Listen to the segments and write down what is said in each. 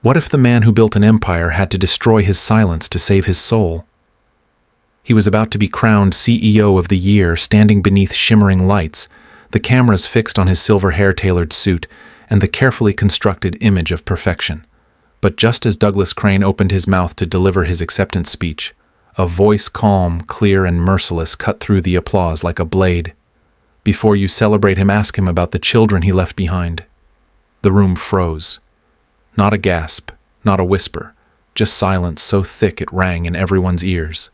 What if the man who built an empire had to destroy his silence to save his soul? He was about to be crowned CEO of the year, standing beneath shimmering lights, the cameras fixed on his silver hair-tailored suit, and the carefully constructed image of perfection. But just as Douglas Crane opened his mouth to deliver his acceptance speech, a voice calm, clear, and merciless cut through the applause like a blade. Before you celebrate him, ask him about the children he left behind. The room froze. Not a gasp, not a whisper, just silence so thick it rang in everyone's ears.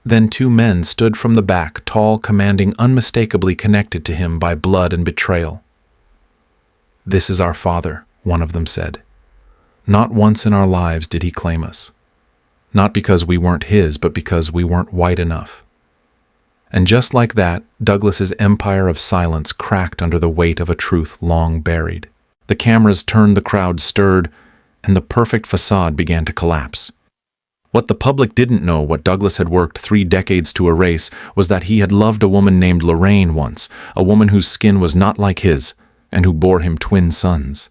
Then two men stood from the back, tall, commanding, unmistakably connected to him by blood and betrayal. "This is our father," one of them said. "Not once in our lives did he claim us. Not because we weren't his, but because we weren't white enough." And just like that, Douglas's empire of silence cracked under the weight of a truth long buried. The cameras turned, the crowd stirred, and the perfect facade began to collapse. What the public didn't know, what Douglas had worked 3 decades to erase, was that he had loved a woman named Lorraine once, a woman whose skin was not like his, and who bore him twin sons.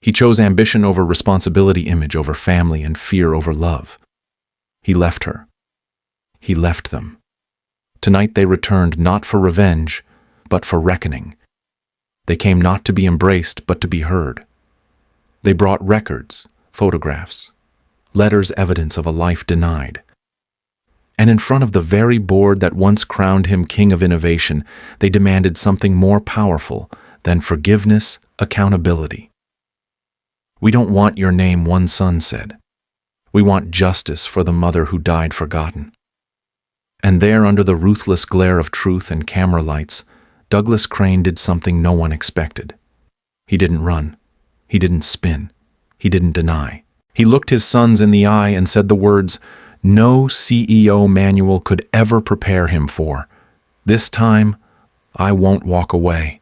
He chose ambition over responsibility, image over family, and fear over love. He left her. He left them. Tonight they returned not for revenge, but for reckoning. They came not to be embraced, but to be heard. They brought records, photographs, letters, evidence of a life denied. And in front of the very board that once crowned him king of innovation, they demanded something more powerful than forgiveness, accountability. "We don't want your name," one son said. "We want justice for the mother who died forgotten." And there, under the ruthless glare of truth and camera lights, Douglas Crane did something no one expected. He didn't run. He didn't spin. He didn't deny. He looked his sons in the eye and said the words no CEO manual could ever prepare him for. "This time, I won't walk away."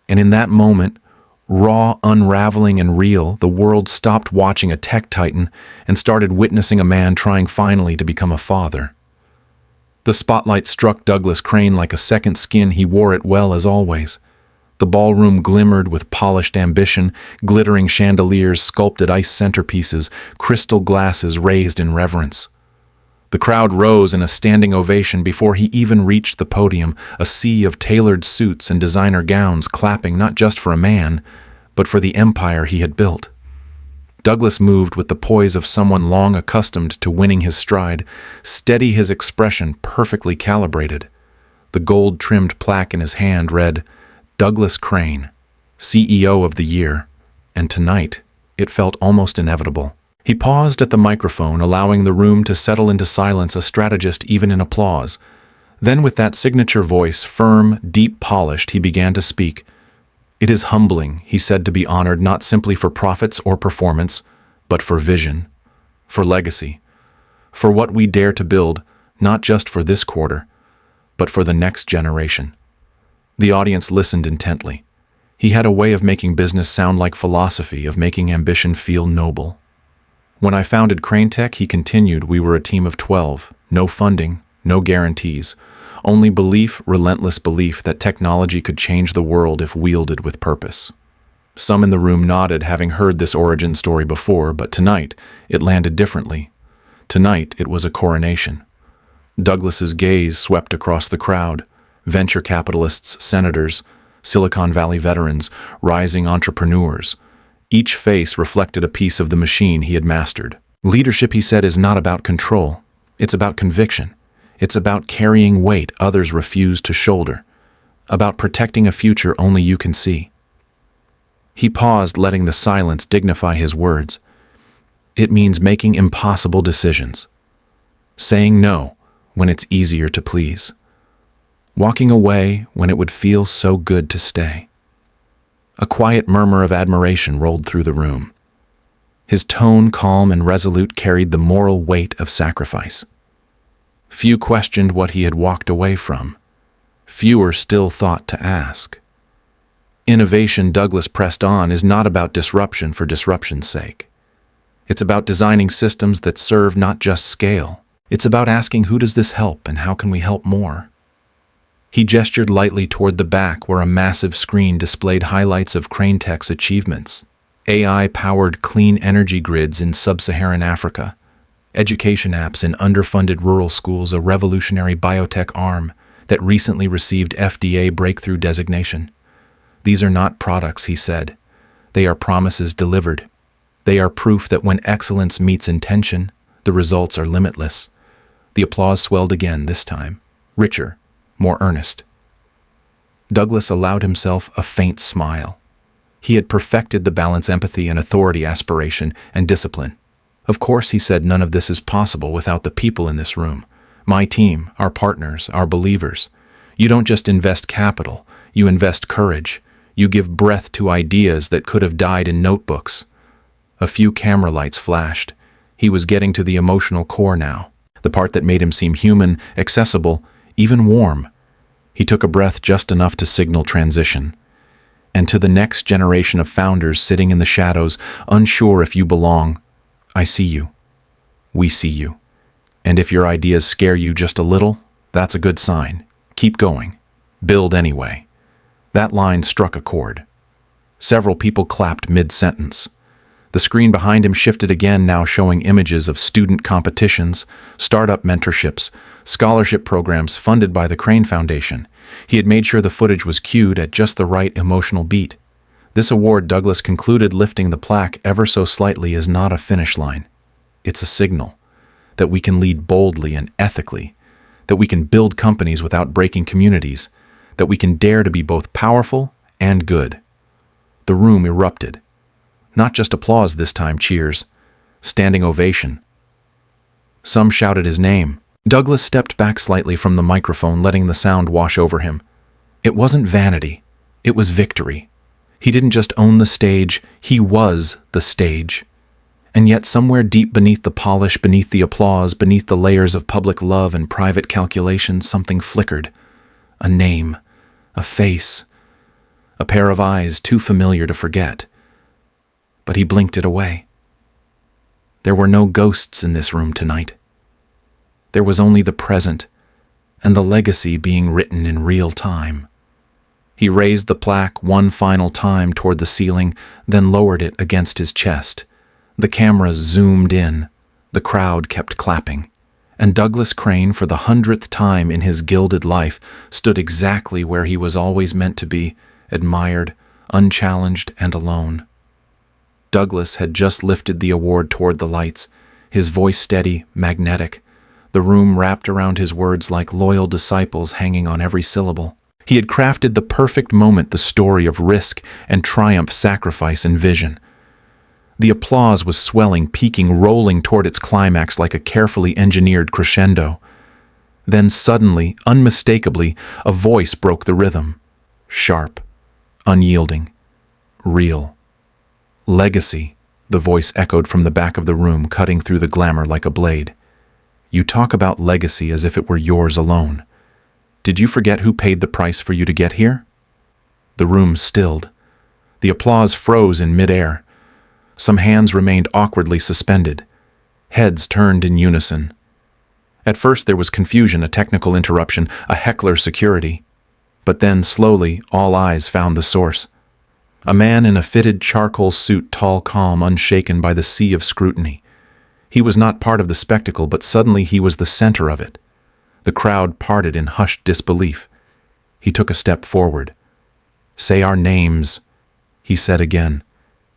And in that moment, raw, unraveling, and real, the world stopped watching a tech titan and started witnessing a man trying finally to become a father. The spotlight struck Douglas Crane like a second skin. He wore it well as always. The ballroom glimmered with polished ambition, glittering chandeliers, sculpted ice centerpieces, crystal glasses raised in reverence. The crowd rose in a standing ovation before he even reached the podium, a sea of tailored suits and designer gowns clapping not just for a man, but for the empire he had built. Douglas moved with the poise of someone long accustomed to winning his stride, steady, his expression perfectly calibrated. The gold-trimmed plaque in his hand read, "Douglas Crane, CEO of the Year," and tonight it felt almost inevitable. He paused at the microphone, allowing the room to settle into silence, a strategist even in applause. Then with that signature voice, firm, deep polished, he began to speak. "It is humbling," he said, "to be honored not simply for profits or performance, but for vision, for legacy, for what we dare to build, not just for this quarter, but for the next generation." The audience listened intently. He had a way of making business sound like philosophy, of making ambition feel noble. "When I founded Crane Tech," he continued, "we were a team of 12. No funding, no guarantees. Only belief, relentless belief that technology could change the world if wielded with purpose." Some in the room nodded, having heard this origin story before, but tonight it landed differently. Tonight it was a coronation. Douglas's gaze swept across the crowd. Venture capitalists, senators, Silicon Valley veterans, rising entrepreneurs. Each face reflected a piece of the machine he had mastered. Leadership, he said, is not about control. It's about conviction. It's about carrying weight others refuse to shoulder. About protecting a future only you can see. He paused, letting the silence dignify his words. It means making impossible decisions. Saying no when it's easier to please. Walking away when it would feel so good to stay. A quiet murmur of admiration rolled through the room. His tone, calm and resolute, carried the moral weight of sacrifice. Few questioned what he had walked away from. Fewer still thought to ask. Innovation, Douglas pressed on, is not about disruption for disruption's sake. It's about designing systems that serve not just scale. It's about asking, who does this help and how can we help more? He gestured lightly toward the back where a massive screen displayed highlights of Crane Tech's achievements. AI-powered clean energy grids in sub-Saharan Africa, education apps in underfunded rural schools, a revolutionary biotech arm that recently received FDA breakthrough designation. These are not products, he said. They are promises delivered. They are proof that when excellence meets intention, the results are limitless. The applause swelled again, this time, richer, more earnest. Douglas allowed himself a faint smile. He had perfected the balance empathy and authority, aspiration and discipline. Of course, he said, none of this is possible without the people in this room. My team, our partners, our believers. You don't just invest capital, you invest courage. You give breath to ideas that could have died in notebooks. A few camera lights flashed. He was getting to the emotional core now, the part that made him seem human, accessible, even warm. He took a breath just enough to signal transition. And to the next generation of founders sitting in the shadows, unsure if you belong, I see you. We see you. And if your ideas scare you just a little, that's a good sign. Keep going. Build anyway. That line struck a chord. Several people clapped mid-sentence. The screen behind him shifted again, now showing images of student competitions, startup mentorships, scholarship programs funded by the Crane Foundation. He had made sure the footage was cued at just the right emotional beat. This award, Douglas concluded, lifting the plaque ever so slightly, is not a finish line. It's a signal that we can lead boldly and ethically, that we can build companies without breaking communities, that we can dare to be both powerful and good. The room erupted. Not just applause this time, cheers. Standing ovation. Some shouted his name. Douglas stepped back slightly from the microphone, letting the sound wash over him. It wasn't vanity. It was victory. He didn't just own the stage, he was the stage. And yet somewhere deep beneath the polish, beneath the applause, beneath the layers of public love and private calculation, something flickered. A name. A face. A pair of eyes too familiar to forget. But he blinked it away. There were no ghosts in this room tonight. There was only the present, and the legacy being written in real time. He raised the plaque one final time toward the ceiling, then lowered it against his chest. The cameras zoomed in. The crowd kept clapping. And Douglas Crane, for the 100th time in his gilded life, stood exactly where he was always meant to be, admired, unchallenged, and alone. Douglas had just lifted the award toward the lights, his voice steady, magnetic. The room wrapped around his words like loyal disciples hanging on every syllable. He had crafted the perfect moment, the story of risk and triumph, sacrifice and vision. The applause was swelling, peaking, rolling toward its climax like a carefully engineered crescendo. Then suddenly, unmistakably, a voice broke the rhythm. Sharp, unyielding, real. Legacy, the voice echoed from the back of the room, cutting through the glamour like a blade. You talk about legacy as if it were yours alone. Did you forget who paid the price for you to get here? The room stilled. The applause froze in midair. Some hands remained awkwardly suspended. Heads turned in unison. At first there was confusion, a technical interruption, a heckler security. But then, slowly, all eyes found the source. A man in a fitted charcoal suit, tall, calm, unshaken by the sea of scrutiny. He was not part of the spectacle, but suddenly he was the center of it. The crowd parted in hushed disbelief. He took a step forward. Say our names, he said again,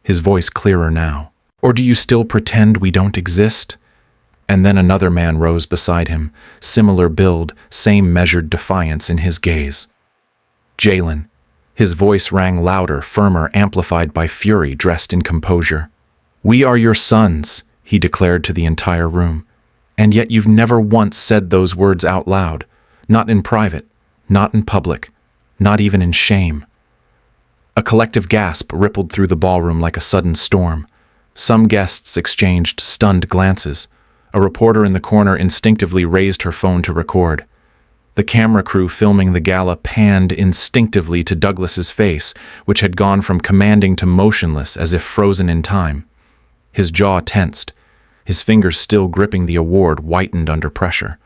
his voice clearer now. Or do you still pretend we don't exist? And then another man rose beside him, similar build, same measured defiance in his gaze. Jalen. His voice rang louder, firmer, amplified by fury dressed in composure. We are your sons, he declared to the entire room. And yet you've never once said those words out loud. Not in private, not in public, not even in shame. A collective gasp rippled through the ballroom like a sudden storm. Some guests exchanged stunned glances. A reporter in the corner instinctively raised her phone to record. The camera crew filming the gala panned instinctively to Douglas's face, which had gone from commanding to motionless as if frozen in time. His jaw tensed. His fingers still gripping the award whitened under pressure.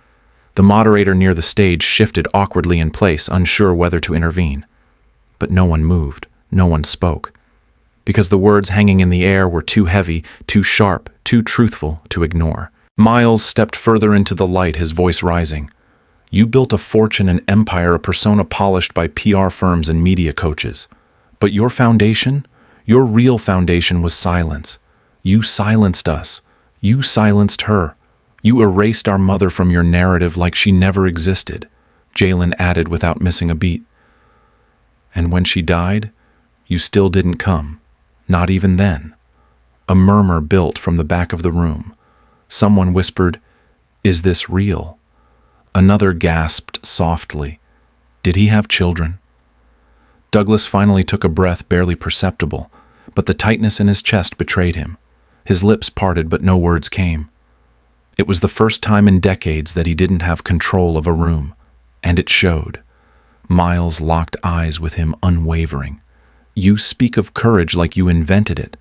The moderator near the stage shifted awkwardly in place, unsure whether to intervene. But no one moved. No one spoke. because the words hanging in the air were too heavy, too sharp, too truthful to ignore. Miles stepped further into the light, his voice rising. You built a fortune, an empire, a persona polished by PR firms and media coaches. But your foundation, your real foundation, was silence. You silenced us. You silenced her. You erased our mother from your narrative like she never existed, Jalen added without missing a beat. And when she died, you still didn't come. Not even then. A murmur built from the back of the room. Someone whispered, "Is this real?" Another gasped softly, "Did he have children?" Douglas finally took a breath, barely perceptible, but the tightness in his chest betrayed him. His lips parted, but no words came. It was the first time in decades that he didn't have control of a room, and it showed. Miles locked eyes with him, unwavering. You speak of courage like you invented it,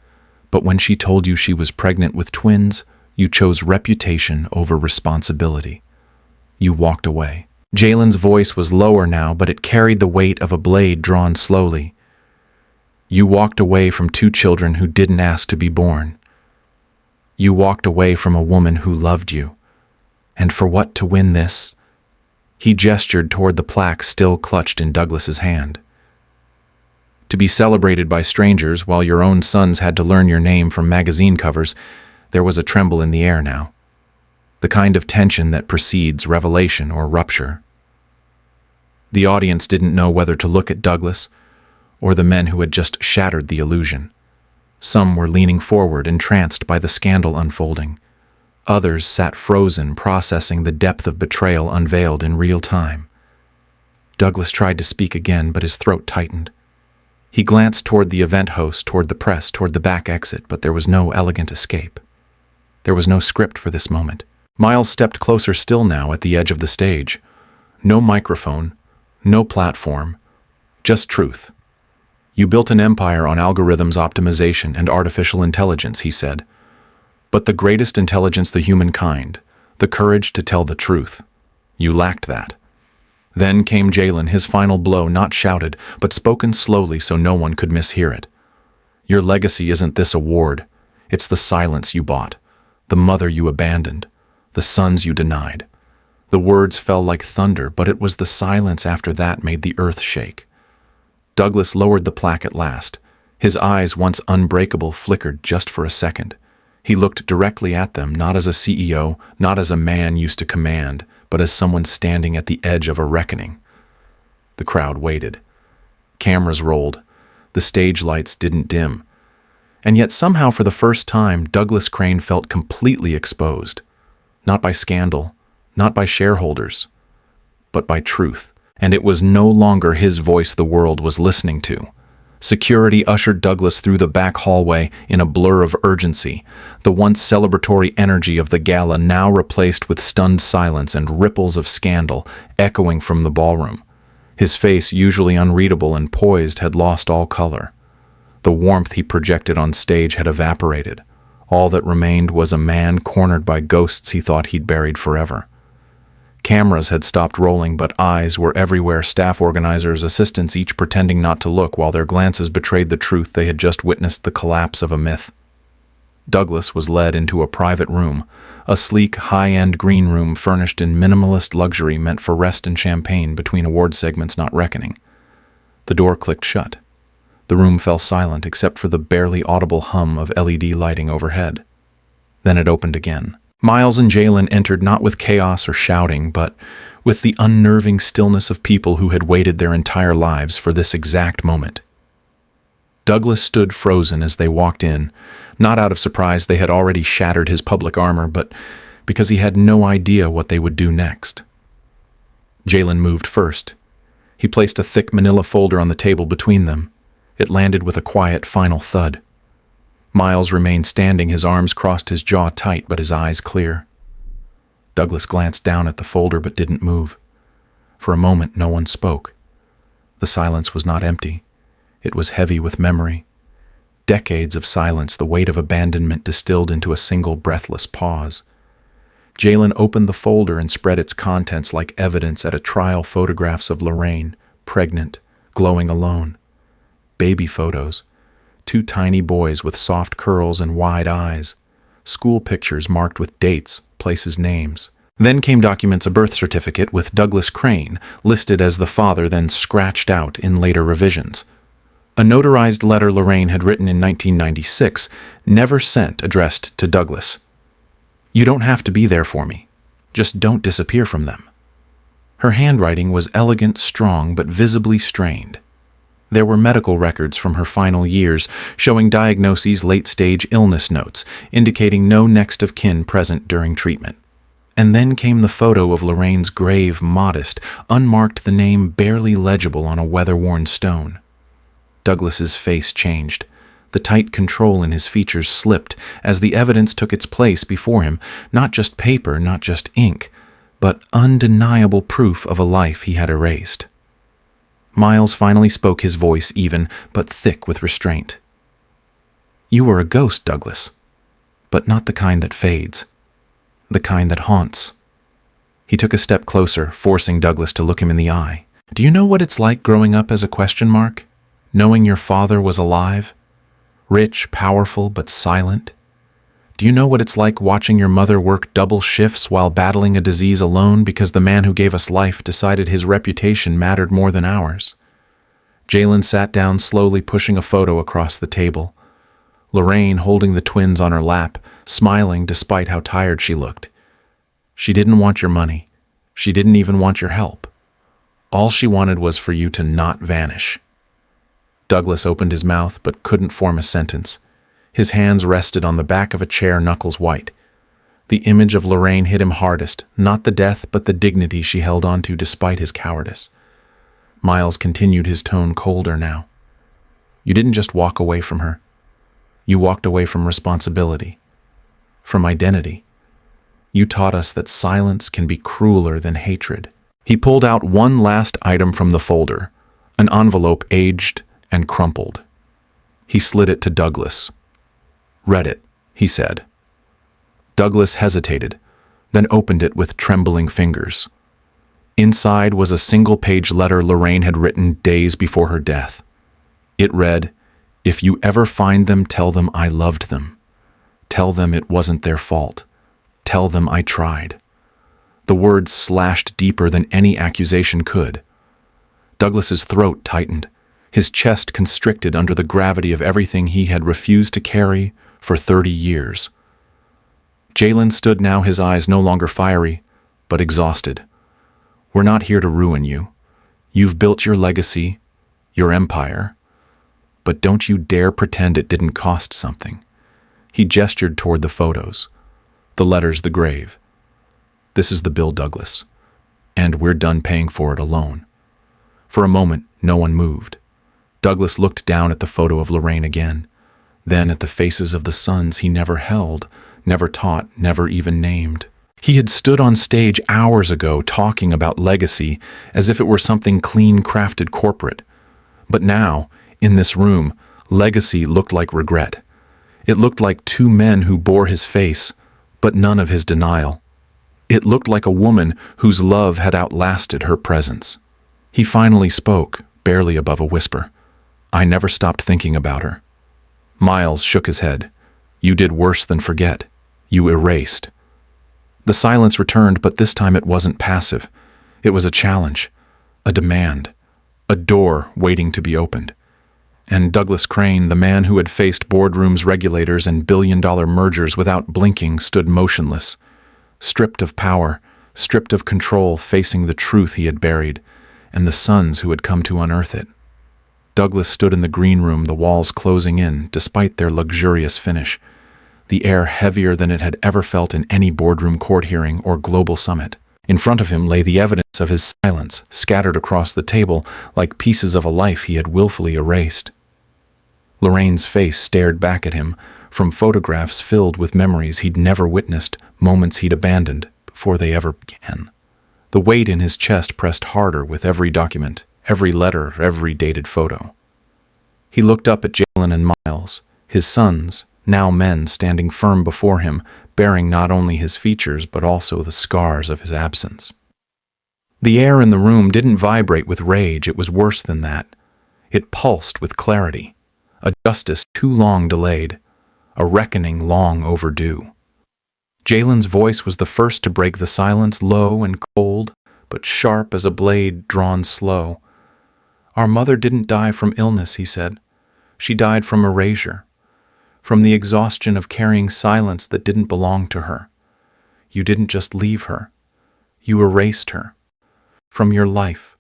but when she told you she was pregnant with twins, you chose reputation over responsibility. You walked away. Jalen's voice was lower now, but it carried the weight of a blade drawn slowly. You walked away from two children who didn't ask to be born. You walked away from a woman who loved you. And for what, to win this? He gestured toward the plaque still clutched in Douglas's hand. To be celebrated by strangers while your own sons had to learn your name from magazine covers, there was a tremble in the air now. The kind of tension that precedes revelation or rupture. The audience didn't know whether to look at Douglas or the men who had just shattered the illusion. Some were leaning forward, entranced by the scandal unfolding. Others sat frozen, processing the depth of betrayal unveiled in real time. Douglas tried to speak again, but his throat tightened. He glanced toward the event host, toward the press, toward the back exit, but there was no elegant escape. There was no script for this moment. Miles stepped closer still now at the edge of the stage. No microphone, no platform, just truth. You built an empire on algorithms, optimization, and artificial intelligence, he said. But the greatest intelligence, the humankind, the courage to tell the truth. You lacked that. Then came Jalen, his final blow, not shouted, but spoken slowly so no one could mishear it. Your legacy isn't this award. It's the silence you bought, the mother you abandoned, the sons you denied. The words fell like thunder, but it was the silence after that made the earth shake. Douglas lowered the plaque at last. His eyes, once unbreakable, flickered just for a second. He looked directly at them, not as a CEO, not as a man used to command, but as someone standing at the edge of a reckoning. The crowd waited. Cameras rolled. The stage lights didn't dim. And yet somehow for the first time, Douglas Crane felt completely exposed. Not by scandal, not by shareholders, but by truth. And it was no longer his voice the world was listening to. Security ushered Douglas through the back hallway in a blur of urgency, the once celebratory energy of the gala now replaced with stunned silence and ripples of scandal echoing from the ballroom. His face, usually unreadable and poised, had lost all color. The warmth he projected on stage had evaporated. All that remained was a man cornered by ghosts he thought he'd buried forever. Cameras had stopped rolling, but eyes were everywhere, staff, organizers, assistants, each pretending not to look while their glances betrayed the truth they had just witnessed, the collapse of a myth. Douglas was led into a private room, a sleek, high-end green room furnished in minimalist luxury meant for rest and champagne between award segments not reckoning. The door clicked shut. The room fell silent except for the barely audible hum of LED lighting overhead. Then it opened again. Miles and Jalen entered not with chaos or shouting, but with the unnerving stillness of people who had waited their entire lives for this exact moment. Douglas stood frozen as they walked in, not out of surprise they had already shattered his public armor, but because he had no idea what they would do next. Jalen moved first. He placed a thick manila folder on the table between them. It landed with a quiet final thud. Miles remained standing, his arms crossed, his jaw tight, but his eyes clear. Douglas glanced down at the folder but didn't move. For a moment, no one spoke. The silence was not empty. It was heavy with memory. Decades of silence, the weight of abandonment distilled into a single breathless pause. Jalen opened the folder and spread its contents like evidence at a trial, photographs of Lorraine, pregnant, glowing alone. Baby photos. two tiny boys with soft curls and wide eyes, school pictures marked with dates, places, names. Then came documents, a birth certificate with Douglas Crane listed as the father, then scratched out in later revisions. A notarized letter Lorraine had written in 1996, never sent, addressed to Douglas. "You don't have to be there for me. Just don't disappear from them." Her handwriting was elegant, strong, but visibly strained. There were medical records from her final years, showing diagnoses, late-stage illness notes, indicating no next of kin present during treatment. And then came the photo of Lorraine's grave, modest, unmarked, the name barely legible on a weather-worn stone. Douglas's face changed. The tight control in his features slipped as the evidence took its place before him, not just paper, not just ink, but undeniable proof of a life he had erased. Miles finally spoke, his voice even, but thick with restraint. "You were a ghost, Douglas, but not the kind that fades, the kind that haunts." He took a step closer, forcing Douglas to look him in the eye. "Do you know what it's like growing up as a question mark? Knowing your father was alive? Rich, powerful, but silent? Do you know what it's like watching your mother work double shifts while battling a disease alone because the man who gave us life decided his reputation mattered more than ours?" Jalen sat down, slowly pushing a photo across the table. Lorraine holding the twins on her lap, smiling despite how tired she looked. She didn't want your money. She didn't even want your help. All she wanted was for you to not vanish. Douglas opened his mouth but couldn't form a sentence. His hands rested on the back of a chair, knuckles white. The image of Lorraine hit him hardest, not the death but the dignity she held onto despite his cowardice. Miles continued, his tone colder now. "You didn't just walk away from her. You walked away from responsibility, from identity. You taught us that silence can be crueler than hatred." He pulled out one last item from the folder, an envelope aged and crumpled. He slid it to Douglas. "Read it," he said. Douglas hesitated, then opened it with trembling fingers. Inside was a single-page letter Lorraine had written days before her death. It read, "If you ever find them, tell them I loved them. Tell them it wasn't their fault. Tell them I tried." The words slashed deeper than any accusation could. Douglas's throat tightened, his chest constricted under the gravity of everything he had refused to carry for 30 years. Jalen stood now, his eyes no longer fiery, but exhausted. "We're not here to ruin you. You've built your legacy, your empire. But don't you dare pretend it didn't cost something." He gestured toward the photos, the letters, the grave. "This is the bill, Douglas, and we're done paying for it alone." For a moment, no one moved. Douglas looked down at the photo of Lorraine again, then at the faces of the sons he never held, never taught, never even named. He had stood on stage hours ago talking about legacy as if it were something clean-crafted corporate. But now, in this room, legacy looked like regret. It looked like two men who bore his face, but none of his denial. It looked like a woman whose love had outlasted her presence. He finally spoke, barely above a whisper. "I never stopped thinking about her." Miles shook his head. "You did worse than forget. You erased." The silence returned, but this time it wasn't passive. It was a challenge, a demand, a door waiting to be opened. And Douglas Crane, the man who had faced boardrooms, regulators, and billion-dollar mergers without blinking, stood motionless, stripped of power, stripped of control, facing the truth he had buried, and the sons who had come to unearth it. Douglas stood in the green room, the walls closing in, despite their luxurious finish, the air heavier than it had ever felt in any boardroom, court hearing, or global summit. In front of him lay the evidence of his silence, scattered across the table like pieces of a life he had willfully erased. Lorraine's face stared back at him, from photographs filled with memories he'd never witnessed, moments he'd abandoned before they ever began. The weight in his chest pressed harder with every document, every letter, every dated photo. He looked up at Jalen and Miles, his sons, now men, standing firm before him, bearing not only his features but also the scars of his absence. The air in the room didn't vibrate with rage, it was worse than that. It pulsed with clarity, a justice too long delayed, a reckoning long overdue. Jalen's voice was the first to break the silence, low and cold, but sharp as a blade drawn slow. "Our mother didn't die from illness," he said. "She died from erasure, from the exhaustion of carrying silence that didn't belong to her. You didn't just leave her. You erased her. From your life,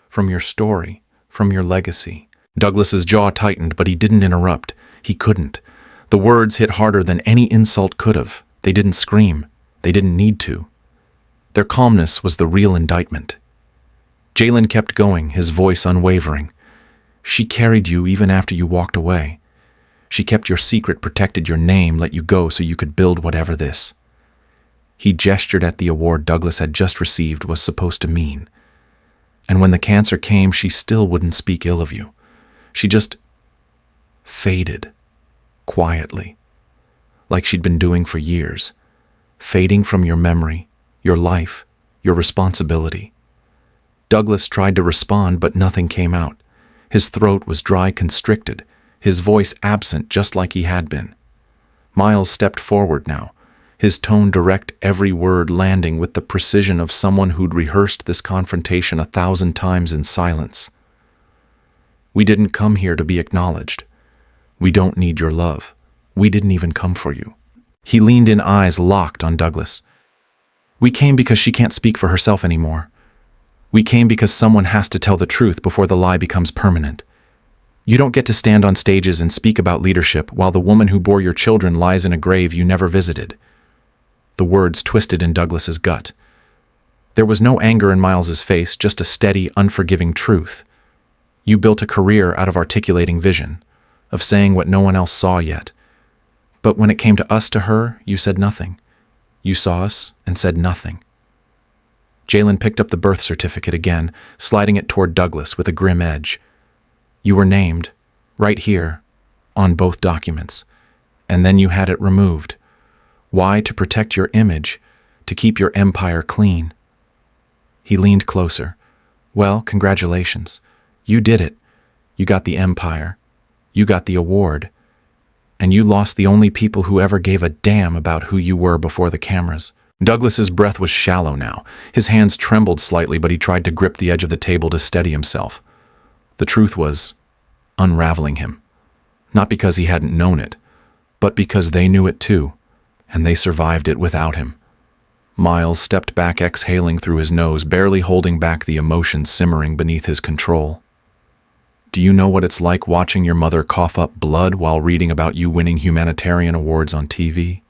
from your story, from your legacy." Douglas's jaw tightened, but he didn't interrupt. He couldn't. The words hit harder than any insult could have. They didn't scream. They didn't need to. Their calmness was the real indictment. Jalen kept going, his voice unwavering. "She carried you even after you walked away. She kept your secret, protected your name, let you go so you could build whatever this." He gestured at the award Douglas had just received was supposed to mean. "And when the cancer came, she still wouldn't speak ill of you. She just faded, quietly, like she'd been doing for years, fading from your memory, your life, your responsibility." Douglas tried to respond, but nothing came out. His throat was dry, constricted, his voice absent just like he had been. Miles stepped forward now, his tone direct, every word landing with the precision of someone who'd rehearsed this confrontation 1,000 times in silence. "We didn't come here to be acknowledged. We don't need your love. We didn't even come for you." He leaned in, eyes locked on Douglas. "We came because she can't speak for herself anymore. We came because someone has to tell the truth before the lie becomes permanent. You don't get to stand on stages and speak about leadership while the woman who bore your children lies in a grave you never visited." The words twisted in Douglas's gut. There was no anger in Miles's face, just a steady, unforgiving truth. You built a career out of articulating vision, of saying what no one else saw yet. But when it came to us, to her, you said nothing. You saw us and said nothing. Jalen picked up the birth certificate again, sliding it toward Douglas with a grim edge. "You were named, right here, on both documents, and then you had it removed. Why? To protect your image, to keep your empire clean." He leaned closer. "Well, congratulations. You did it. You got the empire. You got the award. And you lost the only people who ever gave a damn about who you were before the cameras." Douglas's breath was shallow now. His hands trembled slightly, but he tried to grip the edge of the table to steady himself. The truth was unraveling him. Not because he hadn't known it, but because they knew it too, and they survived it without him. Miles stepped back, exhaling through his nose, barely holding back the emotion simmering beneath his control. "Do you know what it's like watching your mother cough up blood while reading about you winning humanitarian awards on TV?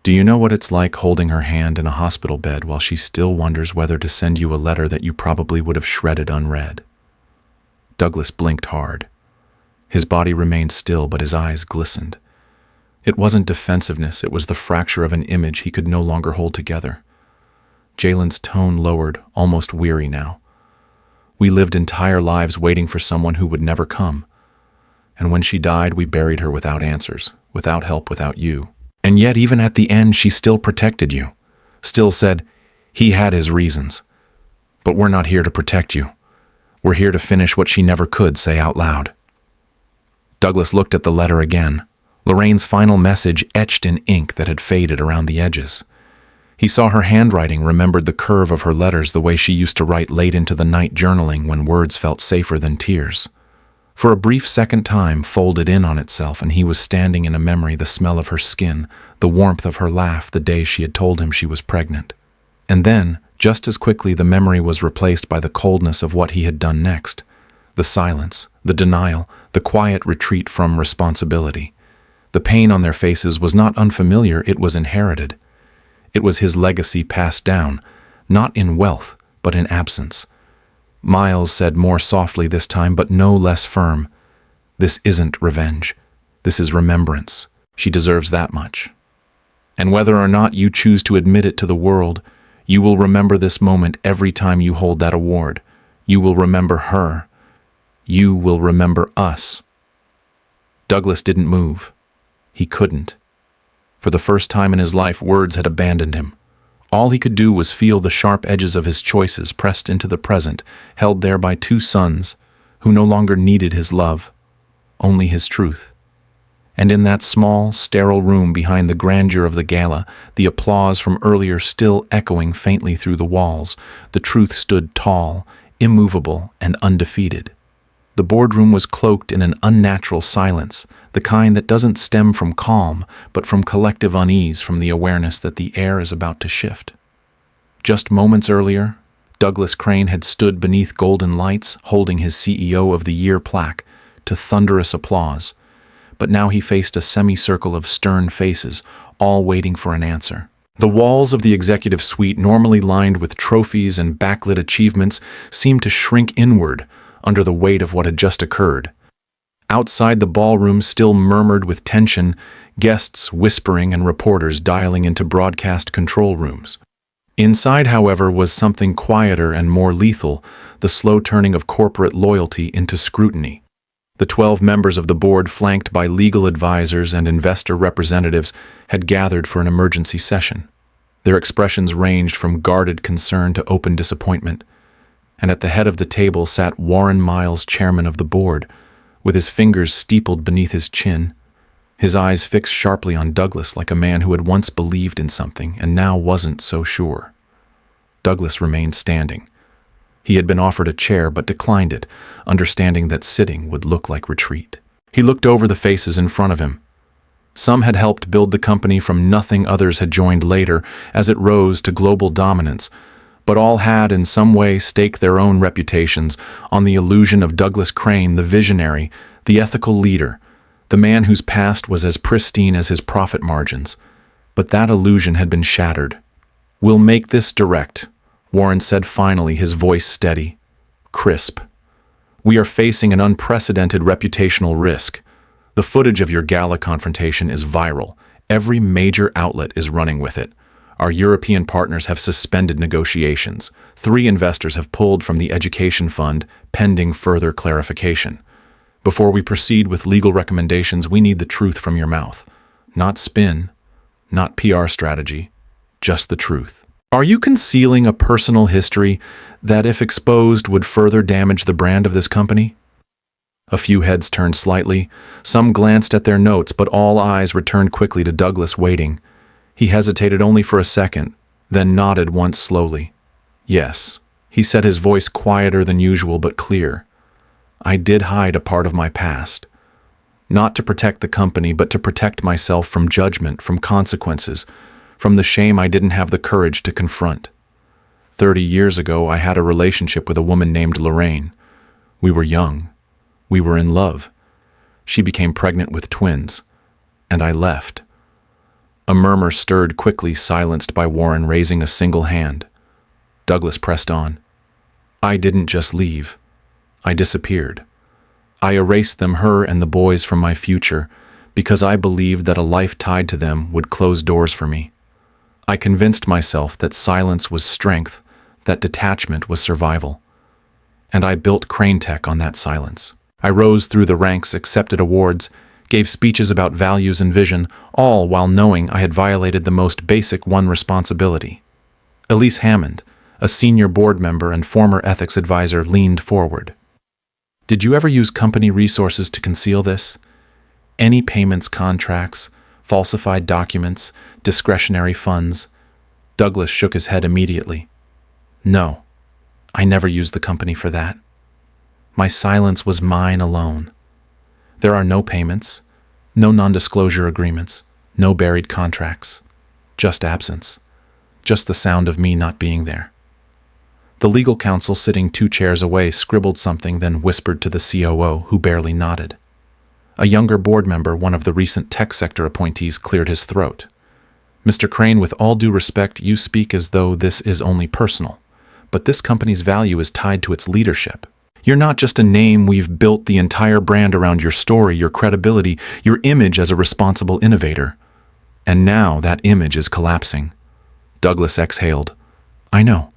Do you know what it's like holding her hand in a hospital bed while she still wonders whether to send you a letter that you probably would have shredded unread?" Douglas blinked hard. His body remained still, but his eyes glistened. It wasn't defensiveness, it was the fracture of an image he could no longer hold together. Jalen's tone lowered, almost weary now. "We lived entire lives waiting for someone who would never come. And when she died, we buried her without answers, without help, without you. And yet, even at the end, she still protected you. Still said, he had his reasons. But we're not here to protect you. We're here to finish what she never could say out loud." Douglas looked at the letter again, Lorraine's final message etched in ink that had faded around the edges. He saw her handwriting, remembered the curve of her letters, the way she used to write late into the night, journaling when words felt safer than tears. For a brief second, time folded in on itself, and he was standing in a memory, the smell of her skin, the warmth of her laugh the day she had told him she was pregnant. And then, just as quickly, the memory was replaced by the coldness of what he had done next. The silence, the denial, the quiet retreat from responsibility. The pain on their faces was not unfamiliar, it was inherited. It was his legacy passed down, not in wealth, but in absence. Miles said more softly this time, but no less firm, "This isn't revenge. This is remembrance. She deserves that much. And whether or not you choose to admit it to the world, you will remember this moment every time you hold that award. You will remember her. You will remember us." Douglas didn't move. He couldn't. For the first time in his life, words had abandoned him. All he could do was feel the sharp edges of his choices pressed into the present, held there by two sons who no longer needed his love. only his truth. And in that small, sterile room behind the grandeur of the gala, the applause from earlier still echoing faintly through the walls, the truth stood tall, immovable, and undefeated. The boardroom was cloaked in an unnatural silence, the kind that doesn't stem from calm, but from collective unease from the awareness that the air is about to shift. Just moments earlier, Douglas Crane had stood beneath golden lights, holding his CEO of the Year plaque, to thunderous applause. But now he faced a semicircle of stern faces, all waiting for an answer. The walls of the executive suite, normally lined with trophies and backlit achievements, seemed to shrink inward under the weight of what had just occurred. Outside the ballroom still murmured with tension, guests whispering and reporters dialing into broadcast control rooms. Inside, however, was something quieter and more lethal, the slow turning of corporate loyalty into scrutiny. The 12 members of the board, flanked by legal advisors and investor representatives, had gathered for an emergency session. Their expressions ranged from guarded concern to open disappointment. And at the head of the table sat Warren Miles, chairman of the board, with his fingers steepled beneath his chin, his eyes fixed sharply on Douglas like a man who had once believed in something and now wasn't so sure. Douglas remained standing. He had been offered a chair but declined it, understanding that sitting would look like retreat. He looked over the faces in front of him. Some had helped build the company from nothing, others had joined later as it rose to global dominance, but all had in some way staked their own reputations on the illusion of Douglas Crane, the visionary, the ethical leader, the man whose past was as pristine as his profit margins. But that illusion had been shattered. "We'll make this direct," Warren said finally, his voice steady, crisp. "We are facing an unprecedented reputational risk. The footage of your gala confrontation is viral. Every major outlet is running with it. Our European partners have suspended negotiations. 3 investors have pulled from the education fund, pending further clarification. Before we proceed with legal recommendations, we need the truth from your mouth. Not spin, not PR strategy, just the truth. Are you concealing a personal history that, if exposed, would further damage the brand of this company?" A few heads turned slightly. Some glanced at their notes, but all eyes returned quickly to Douglas, waiting. He hesitated only for a second, then nodded once slowly. "Yes," he said, his voice quieter than usual but clear. "I did hide a part of my past. Not to protect the company, but to protect myself from judgment, from consequences, from the shame I didn't have the courage to confront. 30 years ago, I had a relationship with a woman named Lorraine. We were young. We were in love. She became pregnant with twins, and I left." A murmur stirred quickly, silenced by Warren raising a single hand. Douglas pressed on. "I didn't just leave. I disappeared. I erased them, her and the boys, from my future, because I believed that a life tied to them would close doors for me. I convinced myself that silence was strength, that detachment was survival. And I built Crane Tech on that silence. I rose through the ranks, accepted awards, gave speeches about values and vision, all while knowing I had violated the most basic one responsibility." Elise Hammond, a senior board member and former ethics advisor, leaned forward. "Did you ever use company resources to conceal this? Any payments, contracts, falsified documents, discretionary funds?" Douglas shook his head immediately. "No, I never used the company for that. My silence was mine alone. There are no payments, no non-disclosure agreements, no buried contracts, just absence, just the sound of me not being there." The legal counsel, sitting 2 chairs away, scribbled something, then whispered to the COO, who barely nodded. A younger board member, one of the recent tech sector appointees, cleared his throat. "Mr. Crane, with all due respect, you speak as though this is only personal, but this company's value is tied to its leadership. You're not just a name. We've built the entire brand around your story, your credibility, your image as a responsible innovator. And now that image is collapsing." Douglas exhaled. "I know.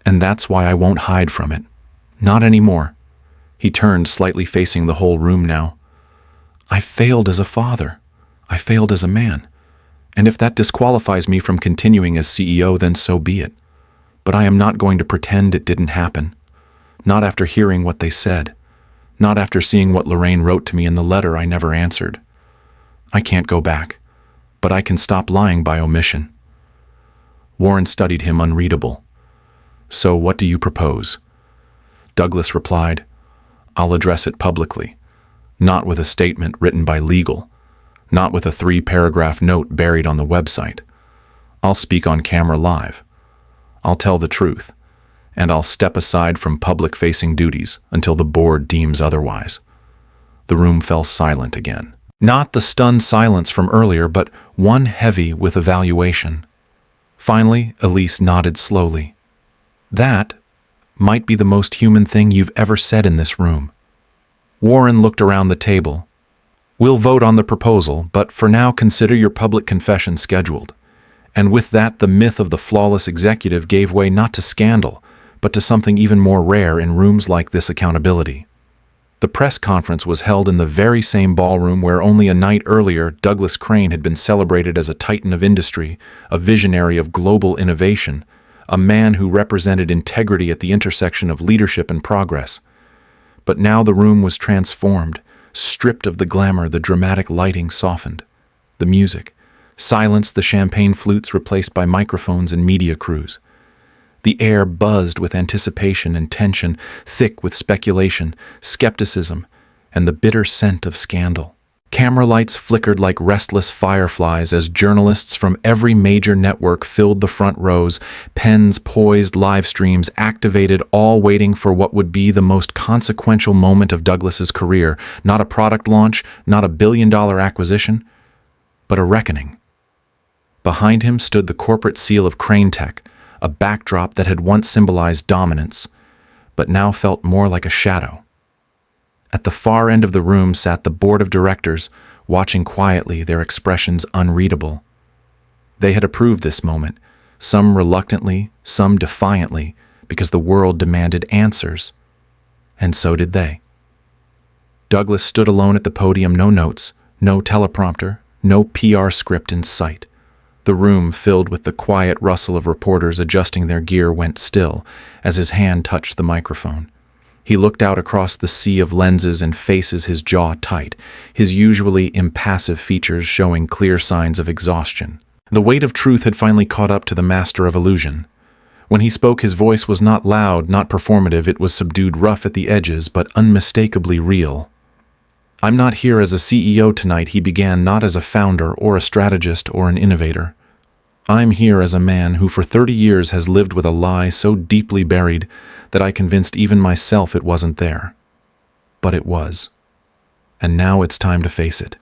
And that's why I won't hide from it. Not anymore." He turned, slightly facing the whole room now. "I failed as a father. I failed as a man. And if that disqualifies me from continuing as CEO, then so be it. But I am not going to pretend it didn't happen. Not after hearing what they said. Not after seeing what Lorraine wrote to me in the letter I never answered. I can't go back, but I can stop lying by omission. Warren studied him unreadable. So what do you propose? Douglas replied, I'll address it publicly, not with a statement written by legal, not with a 3-paragraph note buried on the website. I'll speak on camera live. I'll tell the truth, and I'll step aside from public-facing duties until the board deems otherwise. The room fell silent again. Not the stunned silence from earlier, but one heavy with evaluation. Finally, Elise nodded slowly. That might be the most human thing you've ever said in this room. Warren looked around the table. We'll vote on the proposal, but for now consider your public confession scheduled. And with that, the myth of the flawless executive gave way not to scandal, but to something even more rare in rooms like this: accountability. The press conference was held in the very same ballroom where only a night earlier Douglas Crane had been celebrated as a titan of industry, a visionary of global innovation, a man who represented integrity at the intersection of leadership and progress. But now the room was transformed, stripped of the glamour. The dramatic lighting softened. The music silenced, the champagne flutes replaced by microphones and media crews. The air buzzed with anticipation and tension, thick with speculation, skepticism, and the bitter scent of scandal. Camera lights flickered like restless fireflies as journalists from every major network filled the front rows, pens poised, live streams activated, all waiting for what would be the most consequential moment of Douglas's career. Not a product launch, not a billion-dollar acquisition, but a reckoning. Behind him stood the corporate seal of Crane Tech, a backdrop that had once symbolized dominance, but now felt more like a shadow. At the far end of the room sat the board of directors, watching quietly, their expressions unreadable. They had approved this moment, some reluctantly, some defiantly, because the world demanded answers. And so did they. Douglas stood alone at the podium, no notes, no teleprompter, no PR script in sight. The room, filled with the quiet rustle of reporters adjusting their gear, went still as his hand touched the microphone. He looked out across the sea of lenses and faces, his jaw tight, his usually impassive features showing clear signs of exhaustion. The weight of truth had finally caught up to the master of illusion. When he spoke, his voice was not loud, not performative. It was subdued, rough at the edges, but unmistakably real. I'm not here as a CEO tonight, he began, not as a founder or a strategist or an innovator. I'm here as a man who for 30 years has lived with a lie so deeply buried that I convinced even myself it wasn't there. But it was. And now it's time to face it.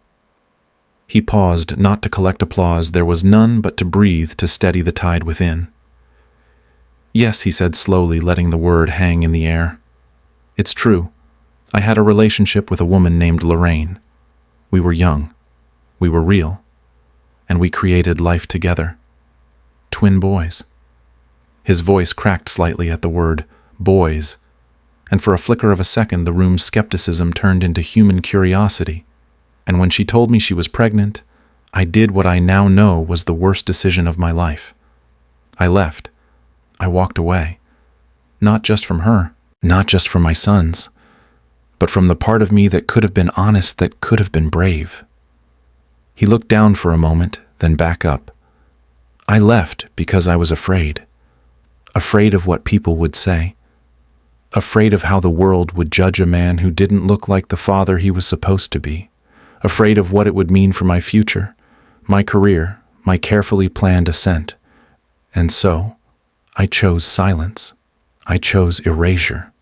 He paused, not to collect applause. There was none but to breathe, to steady the tide within. Yes, he said slowly, letting the word hang in the air. It's true. I had a relationship with a woman named Lorraine. We were young. We were real. And we created life together. Twin boys. His voice cracked slightly at the word boys, and for a flicker of a second the room's skepticism turned into human curiosity. And when she told me she was pregnant, I did what I now know was the worst decision of my life. I left. I walked away. Not just from her, not just from my sons, but from the part of me that could have been honest, that could have been brave. He looked down for a moment, then back up. I left because I was afraid. Afraid of what people would say. Afraid of how the world would judge a man who didn't look like the father he was supposed to be. Afraid of what it would mean for my future, my career, my carefully planned ascent. And so, I chose silence. I chose erasure.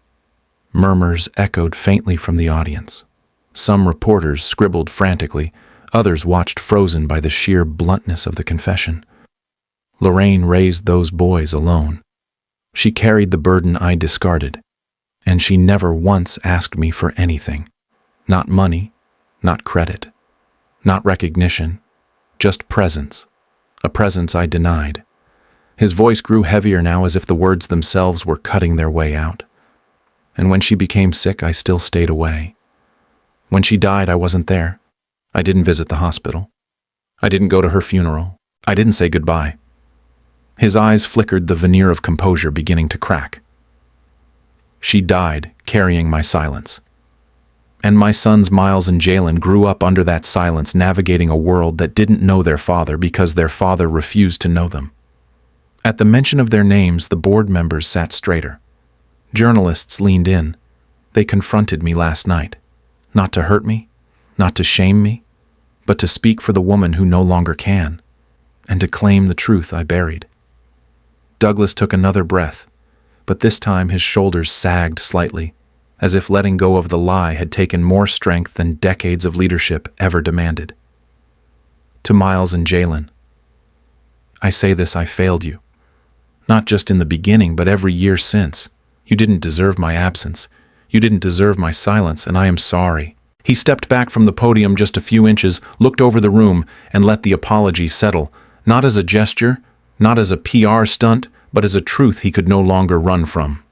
Murmurs echoed faintly from the audience. Some reporters scribbled frantically. Others watched frozen by the sheer bluntness of the confession. Lorraine raised those boys alone. She carried the burden I discarded, and she never once asked me for anything. Not money, not credit, not recognition, just presence, a presence I denied. His voice grew heavier now, as if the words themselves were cutting their way out. And when she became sick, I still stayed away. When she died, I wasn't there. I didn't visit the hospital. I didn't go to her funeral. I didn't say goodbye. His eyes flickered, the veneer of composure beginning to crack. She died, carrying my silence. And my sons Miles and Jalen grew up under that silence, navigating a world that didn't know their father because their father refused to know them. At the mention of their names, the board members sat straighter. Journalists leaned in. They confronted me last night. Not to hurt me, not to shame me, but to speak for the woman who no longer can, and to claim the truth I buried. Douglas took another breath, but this time his shoulders sagged slightly, as if letting go of the lie had taken more strength than decades of leadership ever demanded. To Miles and Jalen, I say this: I failed you. Not just in the beginning, but every year since. You didn't deserve my absence. You didn't deserve my silence, and I am sorry. He stepped back from the podium just a few inches, looked over the room, and let the apology settle, not as a gesture, not as a PR stunt, but as a truth he could no longer run from.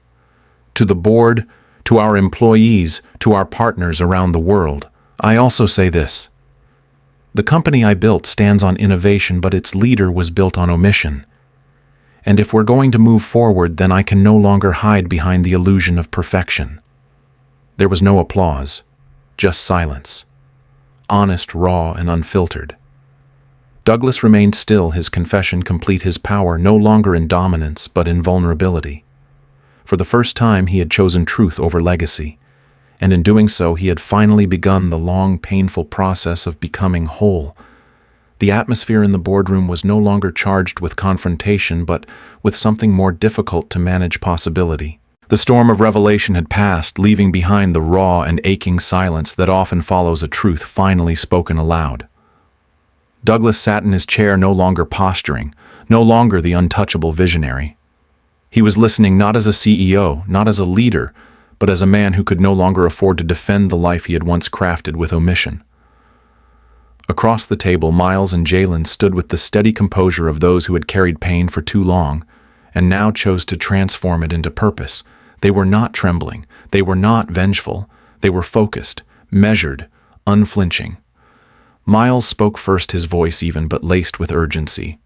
To the board, to our employees, to our partners around the world, I also say this: the company I built stands on innovation, but its leader was built on omission. And if we're going to move forward, then I can no longer hide behind the illusion of perfection. There was no applause, just silence. Honest, raw, and unfiltered. Douglas remained still, his confession complete, his power no longer in dominance, but in vulnerability. For the first time, he had chosen truth over legacy, and in doing so, he had finally begun the long, painful process of becoming whole. The atmosphere in the boardroom was no longer charged with confrontation, but with something more difficult to manage: possibility. The storm of revelation had passed, leaving behind the raw and aching silence that often follows a truth finally spoken aloud. Douglas sat in his chair, no longer posturing, no longer the untouchable visionary. He was listening not as a CEO, not as a leader, but as a man who could no longer afford to defend the life he had once crafted with omission. Across the table, Miles and Jalen stood with the steady composure of those who had carried pain for too long, and now chose to transform it into purpose. They were not trembling. They were not vengeful. They were focused, measured, unflinching. Miles spoke first, his voice even, but laced with urgency.